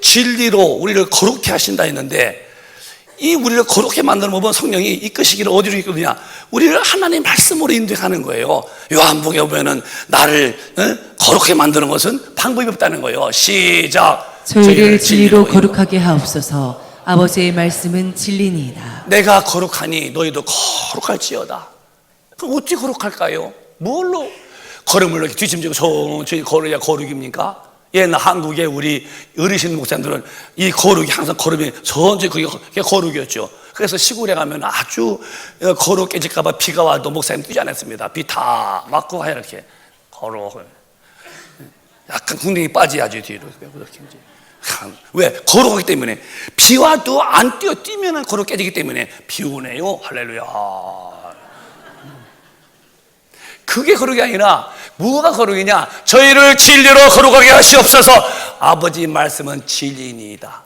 진리로 우리를 거룩해 하신다 했는데, 이 우리를 거룩하게 만드는 법은 성령이 이끄시기를 어디로 이끄느냐? 우리를 하나님 말씀으로 인도하는 거예요. 요한복음에 보면은 나를 거룩하게 만드는 것은 방법이 없다는 거예요. 시작. 저희를 진리로 거룩하게 하옵소서. 아버지의 말씀은 진리니이다. 내가 거룩하니 너희도 거룩할지어다. 그럼 어떻게 거룩할까요? 뭘로? 걸음을 이렇게 뒤짐지고 천천히 걸어야 거룩입니까? 옛날 한국의 우리 어르신 목사님들은 이 거룩이 항상 걸음이 천천히 그게 거룩이었죠. 그래서 시골에 가면 아주 거룩 깨질까봐 비가 와도 목사님 뛰지 않았습니다. 비 다 맞고 하 이렇게 거룩. 약간 궁뎅이 빠져야지 뒤로. 그렇게 이제. 왜? 거룩하기 때문에. 비 와도 안 뛰면 거룩 깨지기 때문에 비 오네요. 할렐루야. 그게 거룩이 아니라 뭐가 거룩이냐? 저희를 진리로 거룩하게 하시옵소서. 아버지 말씀은 진리니이다.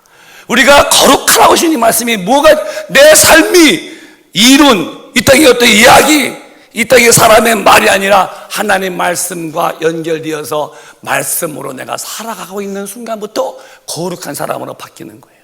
우리가 거룩하라고 하신 이 말씀이 뭐가, 내 삶이 이룬 이 땅의 어떤 이야기, 이 땅의 사람의 말이 아니라 하나님 말씀과 연결되어서 말씀으로 내가 살아가고 있는 순간부터 거룩한 사람으로 바뀌는 거예요.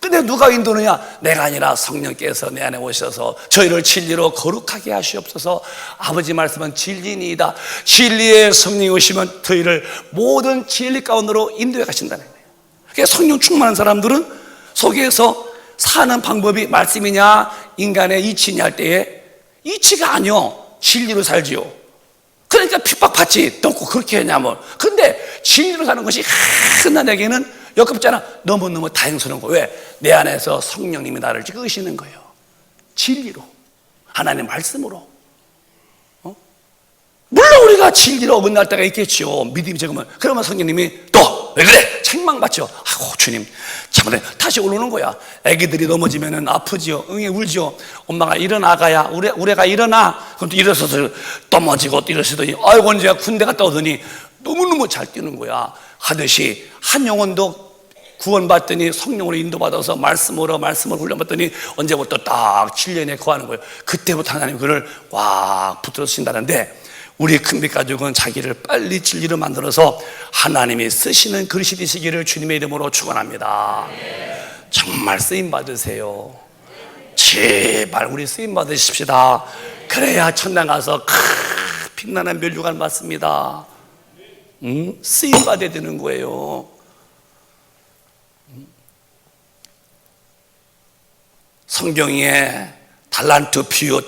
근데 누가 인도느냐? 내가 아니라 성령께서 내 안에 오셔서 저희를 진리로 거룩하게 하시옵소서. 아버지 말씀은 진리니이다. 진리의 성령이 오시면 저희를 모든 진리 가운데로 인도해 가신다는 거예요. 그러니까 성령 충만한 사람들은 속에서 사는 방법이 말씀이냐 인간의 이치냐 할 때에 이치가 아니요, 진리로 살지요. 그러니까 핍박받지. 또 그렇게 했냐면. 그런데 진리로 사는 것이 하나님에게는 역겹잖아. 너무너무 다행스러운 거. 왜? 내 안에서 성령님이 나를 찍으시는 거예요. 진리로, 하나님 말씀으로. 물론 우리가 진리로 어긋날 때가 있겠죠. 믿음이 적으면. 그러면 성령님이 또 왜 그래? 책망받죠. 아이고 주님 잘못해. 다시 올라오는 거야. 애기들이 넘어지면 아프지요. 응애 울지요. 엄마가 일어나가야 우리 애가 일어나. 그럼 또 일어서서 넘어지고 또 일어서더니 아이고 이제 군대 갔다 오더니 너무너무 잘 뛰는 거야. 하듯이 한 영혼도 구원받더니 성령으로 인도받아서 말씀을 훈련받더니 언제부터 딱 7년에 거하는 거예요. 그때부터 하나님 그를 꽉 붙들어 주신다는데, 우리 큰빛 가족은 자기를 빨리 진리로 만들어서 하나님이 쓰시는 그릇이 되시기를 주님의 이름으로 축원합니다. 정말 쓰임 받으세요. 제발 우리 쓰임 받으십시다. 그래야 천당 가서 빛나는 멸류관 받습니다. 쓰임 받아야 되는 거예요. 성경에 달란트 비유 5,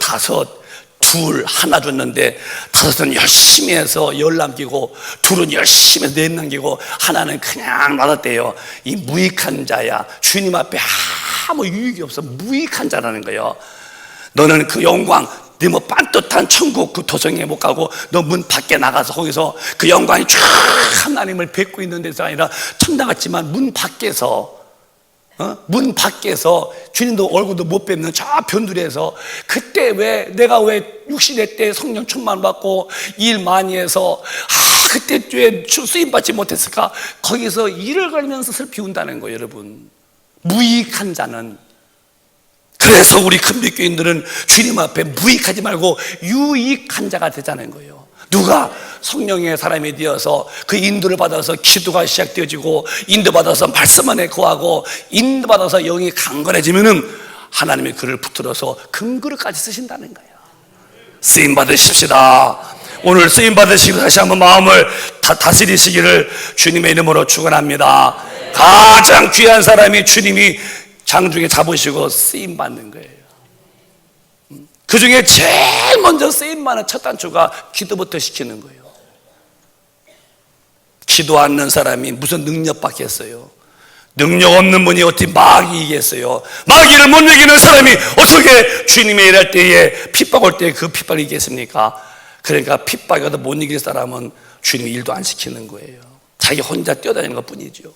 2, 1 줬는데 5은 열심히 해서 10 남기고 2는 열심히 해서 4 남기고 하나는 그냥 놔뒀대요. 이 무익한 자야. 주님 앞에 아무 유익이 없어. 무익한 자라는 거예요. 너는 그 영광, 네 뭐 반듯한 천국 그 도성에 못 가고 너 문 밖에 나가서 거기서 그 영광이 쫙 하나님을 뵙고 있는 데서 아니라 천당 같지만 문 밖에서 주님도 얼굴도 못 뵙는 저 변두리에서 그때 내가 왜 60대 때 성령 충만 받고 일 많이 해서 그때 왜 쓰임 받지 못했을까? 거기서 일을 걸면서 슬피 운다는 거예요, 여러분. 무익한 자는. 그래서 우리 큰빛교인들은 주님 앞에 무익하지 말고 유익한 자가 되자는 거예요. 누가? 성령의 사람이 되어서 그 인도를 받아서 기도가 시작되어지고 인도받아서 말씀 안에 거하고 인도받아서 영이 강건해지면은 하나님이 그를 붙들어서 금그릇까지 쓰신다는 거예요. 쓰임 받으십시다. 오늘 쓰임 받으시고 다시 한번 마음을 다스리시기를 주님의 이름으로 축원합니다. 가장 귀한 사람이 주님이 장중에 잡으시고 쓰임 받는 거예요. 그 중에 제일 먼저 쓰임받는 첫 단추가 기도부터 시키는 거예요. 기도 않는 사람이 무슨 능력 받겠어요? 능력 없는 분이 어떻게 마귀 이기겠어요? 마귀를 못 이기는 사람이 어떻게 주님의 일할 때에 핍박 올 때 그 핍박을 이기겠습니까? 그러니까 핍박이라도 못 이길 사람은 주님이 일도 안 시키는 거예요. 자기 혼자 뛰어다니는 것 뿐이죠.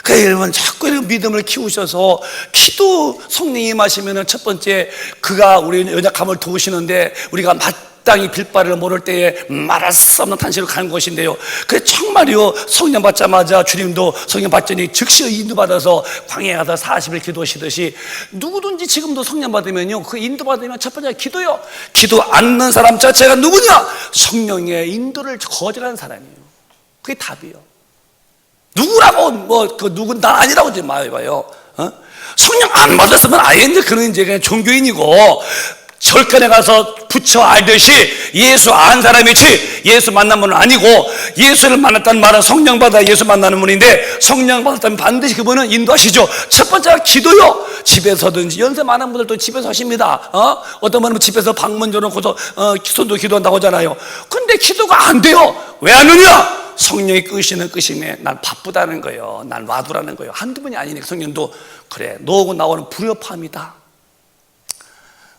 그래서 여러분 자꾸 이런 믿음을 키우셔서 기도 성령이 임하시면 첫 번째 그가 우리 연약함을 도우시는데 우리가 마땅히 빌바를 모를 때에 말할 수 없는 탄식을 가는 것인데요. 그래 정말요, 성령 받자마자 주님도 성령 받더니 즉시 인도받아서 광야에 가서 40일 기도하시듯이 누구든지 지금도 성령 받으면요, 그 인도받으면 첫 번째 기도요. 기도 않는 사람 자체가 누구냐? 성령의 인도를 거절하는 사람이에요. 그게 답이에요. 누구라고 누군 나 아니라고 하지 마요. 성령 안 받았으면 아예 이제 그는 이제 그냥 종교인이고, 절간에 가서 부처 알듯이 예수 안 사람이지 예수 만난 분은 아니고, 예수를 만났다는 말은 성령 받아 예수 만나는 분인데, 성령 받았다면 반드시 그분은 인도하시죠. 첫 번째가 기도요. 집에서든지, 연세 많은 분들도 집에서 하십니다. 어떤 분은 집에서 방문 열어놓고서 손도 기도한다고 하잖아요. 근데 기도가 안 돼요. 왜 안 오냐? 성령이 끄시는 끄심에 난 바쁘다는 거예요. 난 놔두라는 거예요. 한두 번이 아니니까 성령도 그래, 너하고 나오는 불협화음이다.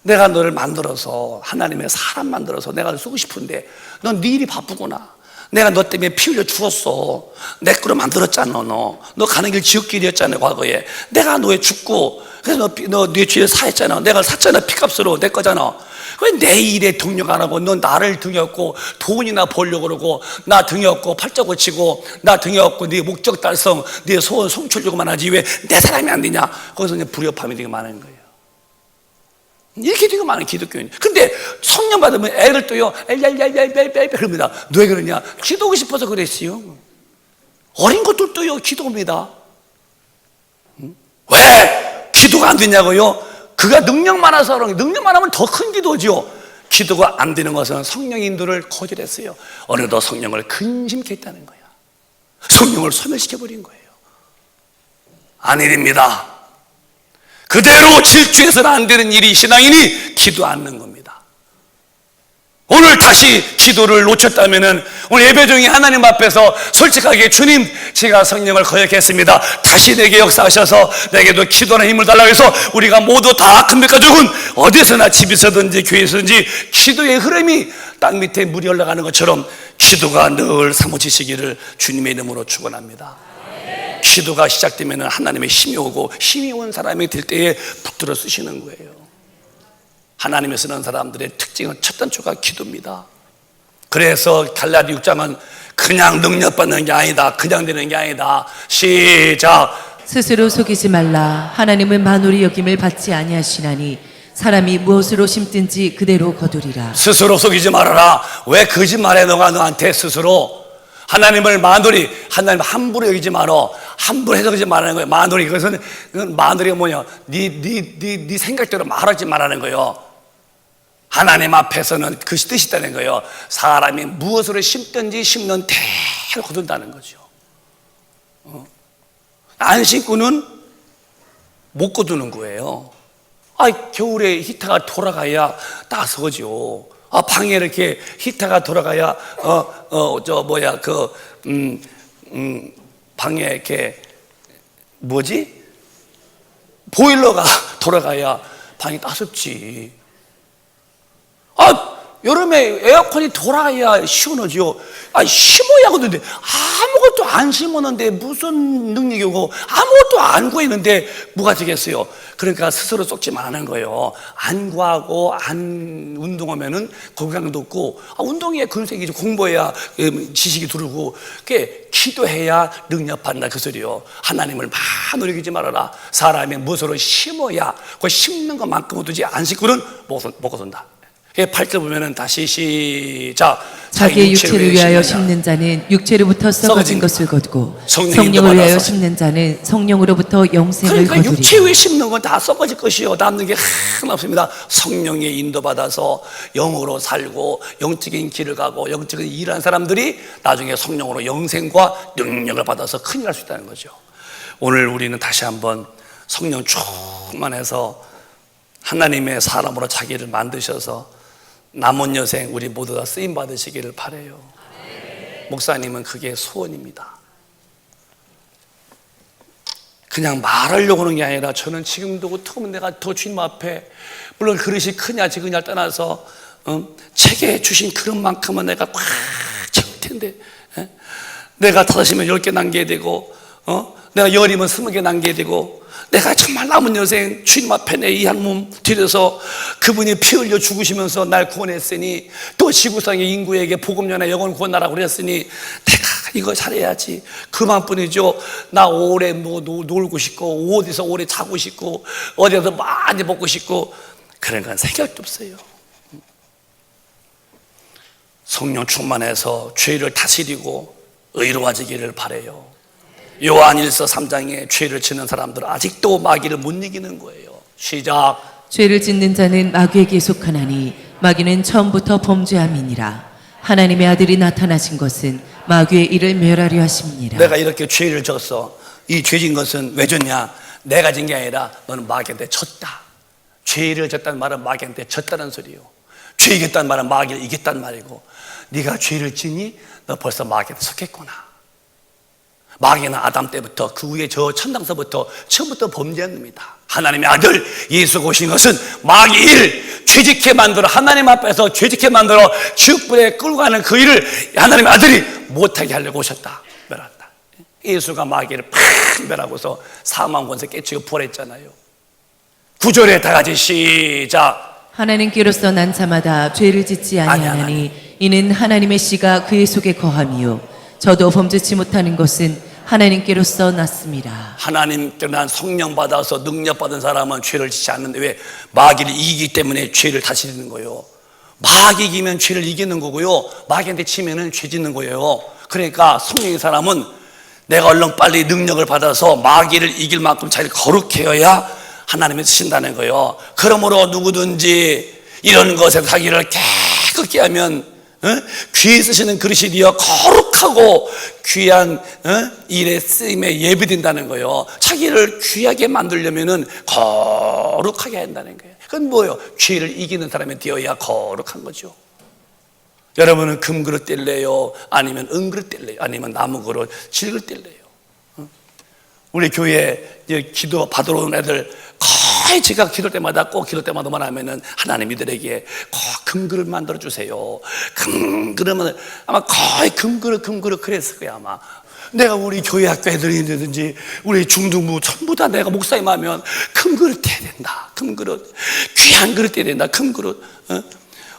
내가 너를 만들어서, 하나님의 사람 만들어서 내가 쓰고 싶은데 넌 네 일이 바쁘구나. 내가 너 때문에 피 흘려 죽었어. 내 거로 만들었잖아. 너 가는 길 지옥길이었잖아. 과거에 내가 너에 죽고, 그래서 네 죄를 사했잖아. 내가 샀잖아. 피값으로 내 거잖아. 왜 내 일에 등록 안 하고 넌 나를 등였고 돈이나 벌려고 그러고, 나 등였고 팔자 고치고 나 등였고 네 목적 달성, 네 소원 성취하려고만 하지 왜 내 사람이 안 되냐? 거기서 이제 불협화음이 되게 많은 거예요. 이렇게 되게 많은 기독교인. 근데 성령 받으면 애를 또요 엘엘엘엘엘엘 그럽니다. 왜 그러냐? 기도하고 싶어서 그랬어요. 어린 것들도요 기도합니다. 왜 기도가 안 되냐고요? 그가 능력 많아서 그런 거예요. 능력 많으면 더 큰 기도죠. 기도가 안 되는 것은 성령 인도를 거절했어요. 어느덧 성령을 근심케 했다는 거야. 성령을 소멸시켜버린 거예요. 아니 됩니다. 그대로 질주해서는 안 되는 일이 신앙인이 기도 않는 겁니다. 오늘 다시 기도를 놓쳤다면 오늘 예배 중에 하나님 앞에서 솔직하게, 주님 제가 성령을 거역했습니다. 다시 내게 역사하셔서 내게도 기도하는 힘을 달라고 해서, 우리가 모두 다 금백 가족은 어디서나 집에서든지 교회에서든지 기도의 흐름이 땅 밑에 물이 올라가는 것처럼 기도가 늘 사무치시기를 주님의 이름으로 축원합니다. 기도가 시작되면 하나님의 힘이 오고, 힘이 온 사람이 될 때에 붙들어 쓰시는 거예요. 하나님이 쓰는 사람들의 특징은 첫 단초가 기도입니다. 그래서 갈라디 6장은 그냥 능력받는 게 아니다, 그냥 되는 게 아니다. 시작. 스스로 속이지 말라. 하나님은 만홀히 여김을 받지 아니하시나니 사람이 무엇으로 심든지 그대로 거두리라. 스스로 속이지 말아라. 왜 거짓말해? 너가 너한테 스스로 하나님을 만홀히, 하나님 함부로 여기지 말어. 함부로 해석하지 말라는 거예요. 만홀히, 그것은 만홀이가 뭐냐? 네 생각대로 말하지 말라는 거예요. 하나님 앞에서는 그 뜻이 있다는 거예요. 사람이 무엇으로 심든지 심는 대로 거둔다는 거죠. 안 심고는 못 거두는 거예요. 겨울에 히터가 돌아가야 따스하죠. 방에 이렇게 히터가 돌아가야 방에 이렇게 보일러가 돌아가야 방이 따숩지. 여름에 에어컨이 돌아야 시원하죠. 심어야 하거든요. 아무것도 안 심었는데 무슨 능력이고, 아무것도 안 구했는데 뭐가 되겠어요? 그러니까 스스로 썩지 말라는 거예요. 안 구하고 안 운동하면은 건강도 없고, 운동해야 근육이죠. 공부해야 지식이 들고, 기도해야 능력 받는다 그 소리요. 하나님을 많이 여기지 말아라. 사람이 무엇으로 심어야 그 심는 것만큼 얻지, 안 심고는 못 거둔다. 8절 보면은 다시 시작. 자기의 육체를 위하여 심는 자는 육체로부터 썩어진 것을 거두고, 성령을 위하여 심는 자는 성령으로부터 영생을 그러니까 거두리라. 육체 위에 심는 건 다 썩어질 것이요, 남는 게 하나 없습니다. 성령의 인도받아서 영으로 살고 영적인 길을 가고 영적인 일하는 사람들이 나중에 성령으로 영생과 능력을 받아서 큰일 날 수 있다는 거죠. 오늘 우리는 다시 한번 성령 충만해서 하나님의 사람으로 자기를 만드셔서 남은 여생 우리 모두 다 쓰임 받으시기를 바라요. 목사님은 그게 소원입니다. 그냥 말하려고 하는 게 아니라, 저는 지금도 어떻게 하면 내가 더 주님 앞에, 물론 그릇이 크냐 적으냐를 떠나서 책에 주신 그릇만큼은 내가 꽉 채울 텐데, 내가 5이면 10개 남겨야 되고, 내가 10이면 20개 남겨야 되고, 내가 정말 남은 여생 주님 앞에 내 이 한 몸 드려서 그분이 피 흘려 죽으시면서 날 구원했으니, 또 지구상의 인구에게 복음전에 영혼 구원하라고 그랬으니 내가 이거 잘해야지. 그만뿐이죠. 나 오래 놀고 싶고, 어디서 오래 자고 싶고, 어디서 많이 먹고 싶고, 그런 건 생각도 없어요. 성령 충만해서 죄를 다스리고 의로워지기를 바라요. 요한일서 3장에 죄를 짓는 사람들은 아직도 마귀를 못 이기는 거예요. 시작. 죄를 짓는 자는 마귀에게 속하나니 마귀는 처음부터 범죄함이니라. 하나님의 아들이 나타나신 것은 마귀의 일을 멸하려 하심이니라. 내가 이렇게 죄를 졌어. 이 죄진 것은 왜 졌냐? 내가 진 게 아니라 너는 마귀한테 졌다. 죄를 졌다는 말은 마귀한테 졌다는 소리요. 죄 이겼다는 말은 마귀를 이겼다는 말이고, 네가 죄를 지니 너 벌써 마귀한테 속했구나. 마귀는 아담 때부터 그 후에 저 천당서부터 처음부터 범죄합니다. 하나님의 아들 예수가 오신 것은 마귀를 죄짓게 만들어, 하나님 앞에서 죄짓게 만들어 지옥불에 끌고 가는 그 일을 하나님의 아들이 못하게 하려고 오셨다. 멸한다. 예수가 마귀를 팍 멸하고서 사망 권세 깨치고 부활했잖아요. 9절에 다 같이 시작. 하나님께로서 난 자마다 죄를 짓지 아니하나니 이는 하나님의 씨가 그의 속에 거함이요 저도 범죄치 못하는 것은 하나님께로서 났습니다. 하나님께 난 성령 받아서 능력 받은 사람은 죄를 짓지 않는데, 왜? 마귀를 이기기 때문에 죄를 다시 짓는 거예요. 마귀 이기면 죄를 이기는 거고요, 마귀한테 치면은 죄 짓는 거예요. 그러니까 성령의 사람은 내가 얼른 빨리 능력을 받아서 마귀를 이길 만큼 잘 거룩해야 하나님이 쓰신다는 거예요. 그러므로 누구든지 이런 것에 자기를 깨끗게 하면 귀에 쓰시는 그릇이 되어 거룩하고 귀한 일에 쓰임에 예비된다는 거예요. 자기를 귀하게 만들려면은 거룩하게 한다는 거예요. 그건 뭐예요? 죄를 이기는 사람이 되어야 거룩한 거죠. 여러분은 금그릇 뗄래요? 아니면 은그릇 뗄래요? 아니면 나무그릇, 질그릇 뗄래요? 우리 교회 기도 받으러 온 애들 거의 제가 기도 때마다 꼭 기도 때마다만 하면은 하나님 이들에게 꼭 금그릇 만들어 주세요. 금그릇은 아마 거의 금그릇 그랬을 거야 아마. 내가 우리 교회 학교 애들이든지 우리 중등부 전부 다 내가 목사님 하면 금그릇 떼야 된다. 금그릇, 귀한 그릇 떼야 된다. 금그릇.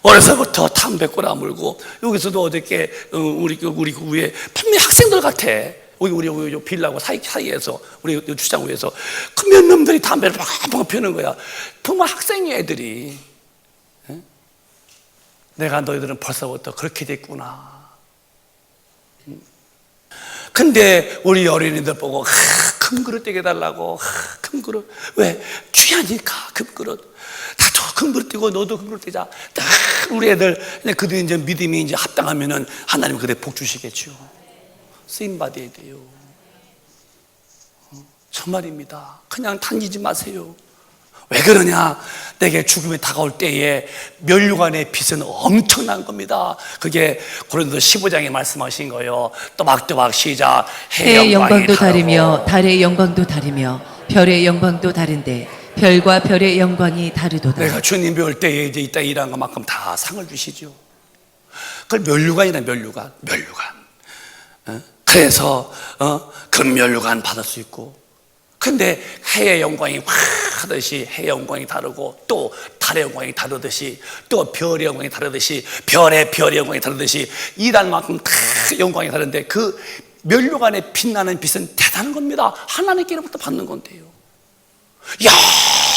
어려서부터 담배꼬라 물고, 여기서도 어저께 우리 위에 분명히 학생들 같아. 우리 빌라고 사이에서 우리 주장 위에서 그 몇 놈들이 담배를 막 피우는 거야. 정말 학생이 애들이. 내가 너희들은 벌써부터 그렇게 됐구나. 근데 우리 어린이들 보고 금그릇 떼게 달라고. 금그릇. 왜? 귀하니까 금그릇. 나도 금그릇 떼고 너도 금그릇 떼자. 우리 애들 그들이 이제 믿음이 이제 합당하면은 하나님 그대 복 주시겠죠. 쓰임 받아야 돼요. 정말입니다. 그냥 당기지 마세요. 왜 그러냐? 내게 죽음이 다가올 때에 면류관의 빛은 엄청난 겁니다. 그게 고린도 15장에 말씀하신 거예요. 또박또박 시작. 해의 영광도 다르며 달의 영광도 다르며 별의 영광도 다른데 별과 별의 영광이 다르도다. 내가 주님 배울 때에 이제 이따 일한 것만큼 다 상을 주시죠. 그걸 면류관이란 면류관. 그래서 금면류관 받을 수 있고, 근데 해의 영광이 확 하듯이 해의 영광이 다르고, 또 달의 영광이 다르듯이, 또 별의 영광이 다르듯이, 별의 영광이 다르듯이, 이달만큼 다 영광이 다른데 그 면류관에 빛나는 빛은 대단한 겁니다. 하나님께로부터 받는 건데요.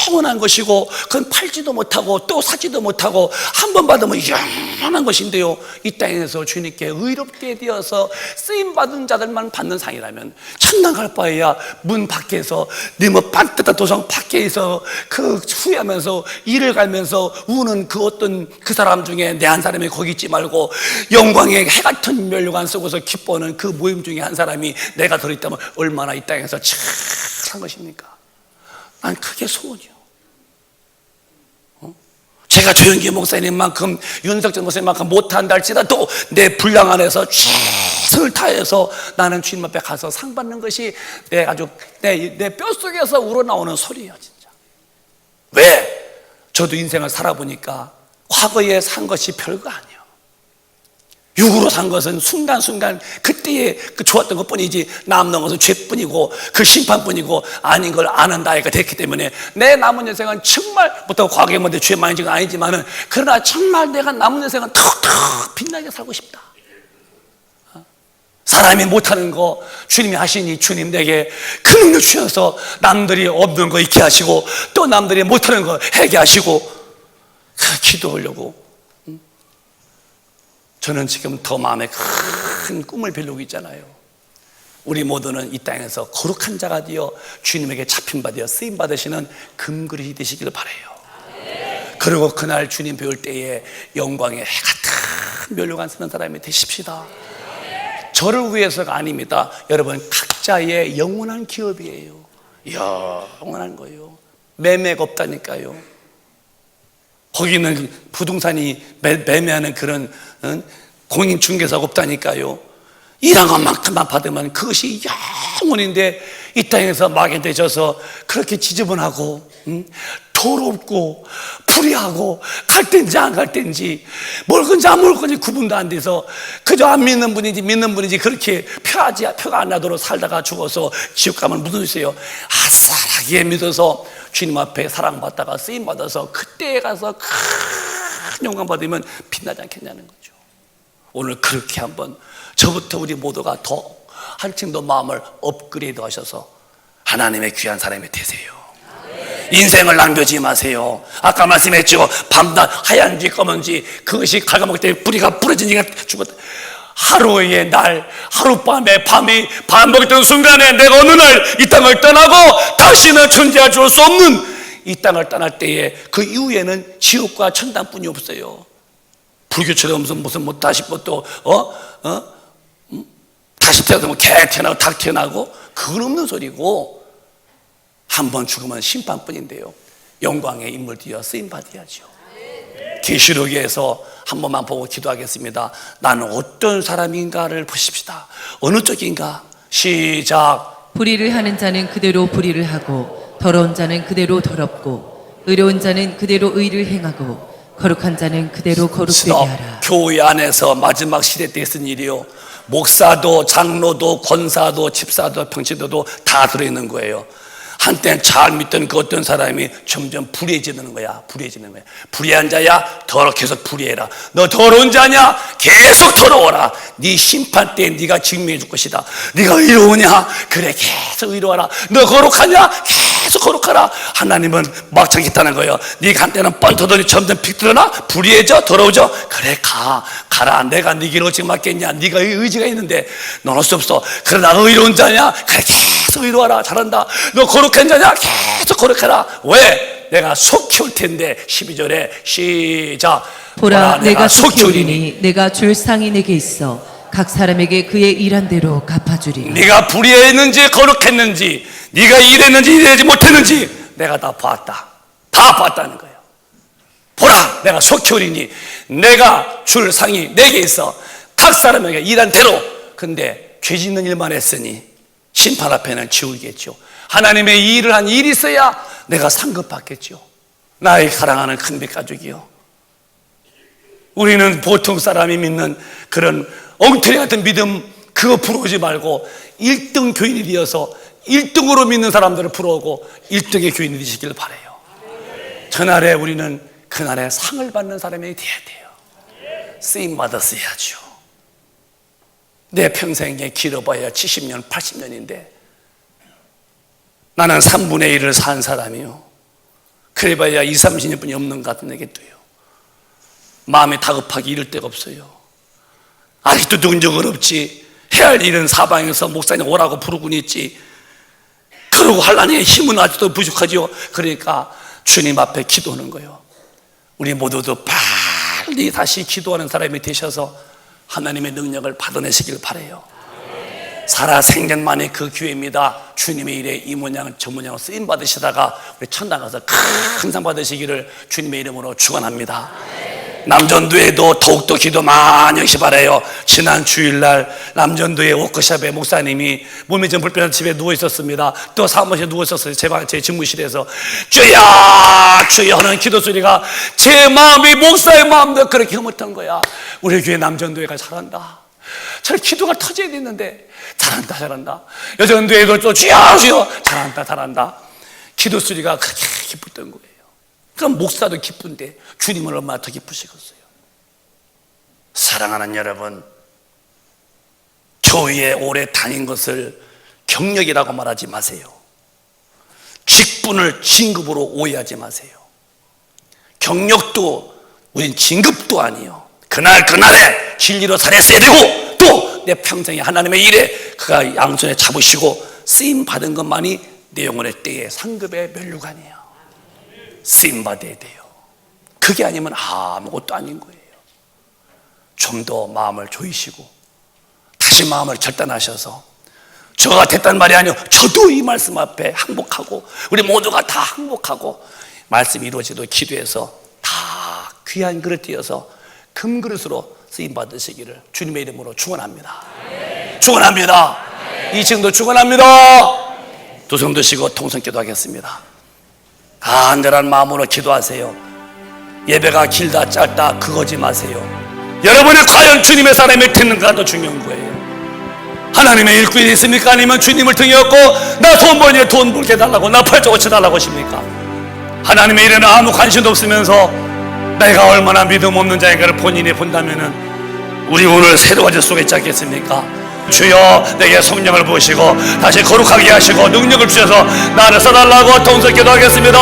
영원한 것이고, 그건 팔지도 못하고 또 사지도 못하고 한 번 받으면 영원한 것인데요, 이 땅에서 주님께 의롭게 되어서 쓰임받은 자들만 받는 상이라면 천당 갈 바에야 문 밖에서 네뭐 반듯한 도성 밖에서 그 후회하면서 일을 갈면서 우는 그 어떤 그 사람 중에 내 한 사람이 거기 있지 말고 영광의 해 같은 면류관 쓰고서 기뻐하는 그 모임 중에 한 사람이 내가 들어있다면 얼마나 이 땅에서 착한 것입니까? 난 그게 소원이요. 제가 조영기 목사님만큼, 윤석철 목사님만큼 못한다 할지라도 내 분량 안에서 최선을 다해서 나는 주님 앞에 가서 상 받는 것이 내 뼛속에서 우러나오는 소리예요, 진짜. 왜? 저도 인생을 살아보니까 과거에 산 것이 별거 아니에요. 육으로 산 것은 순간순간 그때의 그 좋았던 것 뿐이지, 남는 것은 죄뿐이고 그 심판뿐이고 아닌 걸 아는 나이가 됐기 때문에 내 남은 인생은 정말, 보통 과거에 뭐 죄 많이 지은 건 아니지만은, 그러나 정말 내가 남은 인생은 턱턱 빛나게 살고 싶다. 사람이 못하는 거 주님이 하시니 주님 내게 그 능력 주셔서 남들이 없는 거 있게 하시고 또 남들이 못하는 거 하게 하시고, 그 기도하려고 저는 지금 더 마음에 큰 꿈을 빌리고 있잖아요. 우리 모두는 이 땅에서 거룩한 자가 되어 주님에게 잡힌 바 되어 쓰임 받으시는 금그릇이 되시길 바라요. 그리고 그날 주님 배울 때에 영광의 해 같은 면류관 쓰는 사람이 되십시다. 저를 위해서가 아닙니다. 여러분, 각자의 영원한 기업이에요. 영원한 거예요. 매매가 없다니까요. 거기는 부동산이 매매하는 그런 공인중개사가 없다니까요. 일한 것만큼만 받으면 그것이 영원인데, 이 땅에서 막연해져서 그렇게 지저분하고 더럽고 불의하고 갈 땐지 안 갈 땐지 뭘 건지 안 뭘 건지 구분도 안 돼서 그저 안 믿는 분인지 믿는 분인지 그렇게 표가 안 나도록 살다가 죽어서 지옥 가면 무슨 소리예요? 아싸하게 믿어서 주님 앞에 사랑받다가 쓰임받아서 그때에 가서 큰 영광 받으면 빛나지 않겠냐는 거죠. 오늘 그렇게 한번 저부터 우리 모두가 더 한층 더 마음을 업그레이드 하셔서 하나님의 귀한 사람이 되세요. 인생을 낭비하지 마세요. 아까 말씀했죠. 밤낮 하얀지 검은지 그것이 갉아먹을 때 뿌리가 부러지니까 죽었다. 하루의 날, 하룻밤에 밤이 반복했던 순간에 내가 어느 날 이 땅을 떠나고 다시는 존재할 수 없는 이 땅을 떠날 때에 그 이후에는 지옥과 천당뿐이 없어요. 불교처럼 무슨 다시 또 다시 태어나면 개 태어나고 닭 태어나고 그건 없는 소리고, 한 번 죽으면 심판뿐인데요. 영광의 인물 되어 쓰임 받아야죠. 계시록에서 한 번만 보고 기도하겠습니다. 나는 어떤 사람인가를 보십시다. 어느 쪽인가? 시작. 불의를 하는 자는 그대로 불의를 하고 더러운 자는 그대로 더럽고 의로운 자는 그대로 의를 행하고 거룩한 자는 그대로 거룩되게 하라. 교회 안에서 마지막 시대 때 있은 일이요. 목사도 장로도 권사도 집사도 평신도도 다 들어있는 거예요. 한때는 잘 믿던 그 어떤 사람이 점점 불의해지는 거야. 불의한 자야 더러 계속 불의해라. 너 더러운 자냐? 계속 더러워라. 네 심판 때 네가 증명해 줄 것이다. 네가 의로우냐? 그래, 계속 의로워라. 너 거룩하냐? 계속 거룩하라. 하나님은 막창 있다는 거예요. 네가 한때는 뻔터더니 점점 빅들어나? 불의해져? 더러워져? 그래, 가라. 내가 네 길을 어찌 맞겠냐? 네가 의지가 있는데 넌 할 수 없어. 그러나 의로운 자냐? 그래, 계속 의로워라. 잘한다. 너 거룩한 자냐? 계속 거룩해라. 왜? 내가 속 키울 텐데. 12절에 시작. 보라, 내가 속 키우리니 내가 줄 상이 내게 있어 각 사람에게 그의 일한 대로 갚아주리. 네가 불의했는지 거룩했는지, 네가 일했는지 일하지 못했는지 내가 다 봤다. 다 봤다는 거예요. 보라, 내가 속 키우리니 내가 줄 상이 내게 있어 각 사람에게 일한 대로. 근데 죄 짓는 일만 했으니 심판 앞에는 지우겠죠. 하나님의 일을 한 일이 있어야 내가 상급받겠죠. 나의 사랑하는 큰빛 가족이요, 우리는 보통 사람이 믿는 그런 엉터리 같은 믿음 그거 부러우지 말고 1등 교인이 되어서 1등으로 믿는 사람들을 부러우고 1등의 교인이 되시길 바라요. 저날에 우리는 그날에 상을 받는 사람이 돼야 돼요. 쓰임 받았어야죠. 내 평생에 길어봐야 70년 80년인데 나는 3분의 1을 산 사람이요, 그래봐야 20, 30년뿐이 없는 것 같은 내게 또요. 마음이 다급하게 이럴 데가 없어요. 아직도 누군 적은 없지. 해야 할 일은 사방에서 목사님 오라고 부르곤 있지. 그러고 하려니 힘은 아직도 부족하죠. 그러니까 주님 앞에 기도하는 거예요. 우리 모두도 빨리 다시 기도하는 사람이 되셔서 하나님의 능력을 받아내시길 바라요. 살아생전만의 그 기회입니다. 주님의 일에 이 모양 저 모양으로 쓰임 받으시다가 우리 천당 가서 큰 상 받으시기를 주님의 이름으로 축원합니다. 남전도에도 더욱더 기도 많이 하시 바라요. 지난 주일날 남전도의 워크숍에 목사님이 몸이 좀 불편한 집에 누워 있었습니다. 또 사무실에 누워 있었어요. 제 직무실에서 주여 주여 하는 기도 소리가 제 마음이 목사의 마음도 그렇게 흐뭇한 거야. 우리 교회 남전도회가 잘한다. 저 기도가 터져야 되는데 잘한다. 여전도에도 또 주여 잘한다. 기도 소리가 그렇게 기뻤던 거예요. 그럼 목사도 기쁜데 주님은 얼마나 더 기쁘시겠어요. 사랑하는 여러분, 교회에 오래 다닌 것을 경력이라고 말하지 마세요. 직분을 진급으로 오해하지 마세요. 경력도 우린 진급도 아니에요. 그날에 진리로 살았어야 되고 또 내 평생에 하나님의 일에 그가 양손에 잡으시고 쓰임 받은 것만이 내 영혼의 때에 상급의 면류관이에요. 쓰임 받아야 돼요. 그게 아니면 아무것도 아닌 거예요. 좀 더 마음을 조이시고 다시 마음을 결단하셔서 저가 됐단 말이 아니요, 저도 이 말씀 앞에 항복하고 우리 모두가 다 항복하고 말씀이 이루어지도록 기도해서 다 귀한 그릇 띄어서 금그릇으로 쓰임 받으시기를 주님의 이름으로 축원합니다. 축원합니다. 이 층도 축원합니다. 두 손 드시고 통성 기도하겠습니다. 간절한 마음으로 기도하세요. 예배가 길다 짧다 그거지 마세요. 여러분이 과연 주님의 사람을 듣는가 더 중요한 거예요. 하나님의 일꾼이 있습니까? 아니면 주님을 등에 업고 나 돈 버니 돈 벌게 해달라고, 나 팔자 고쳐달라고 하십니까? 하나님의 일에는 아무 관심도 없으면서 내가 얼마나 믿음 없는 자인가를 본인이 본다면은 우리 오늘 새로워질 수가 있지 않겠습니까? 주여 내게 성령을 부으시고 다시 거룩하게 하시고 능력을 주셔서 나를 써달라고 통성 기도하겠습니다.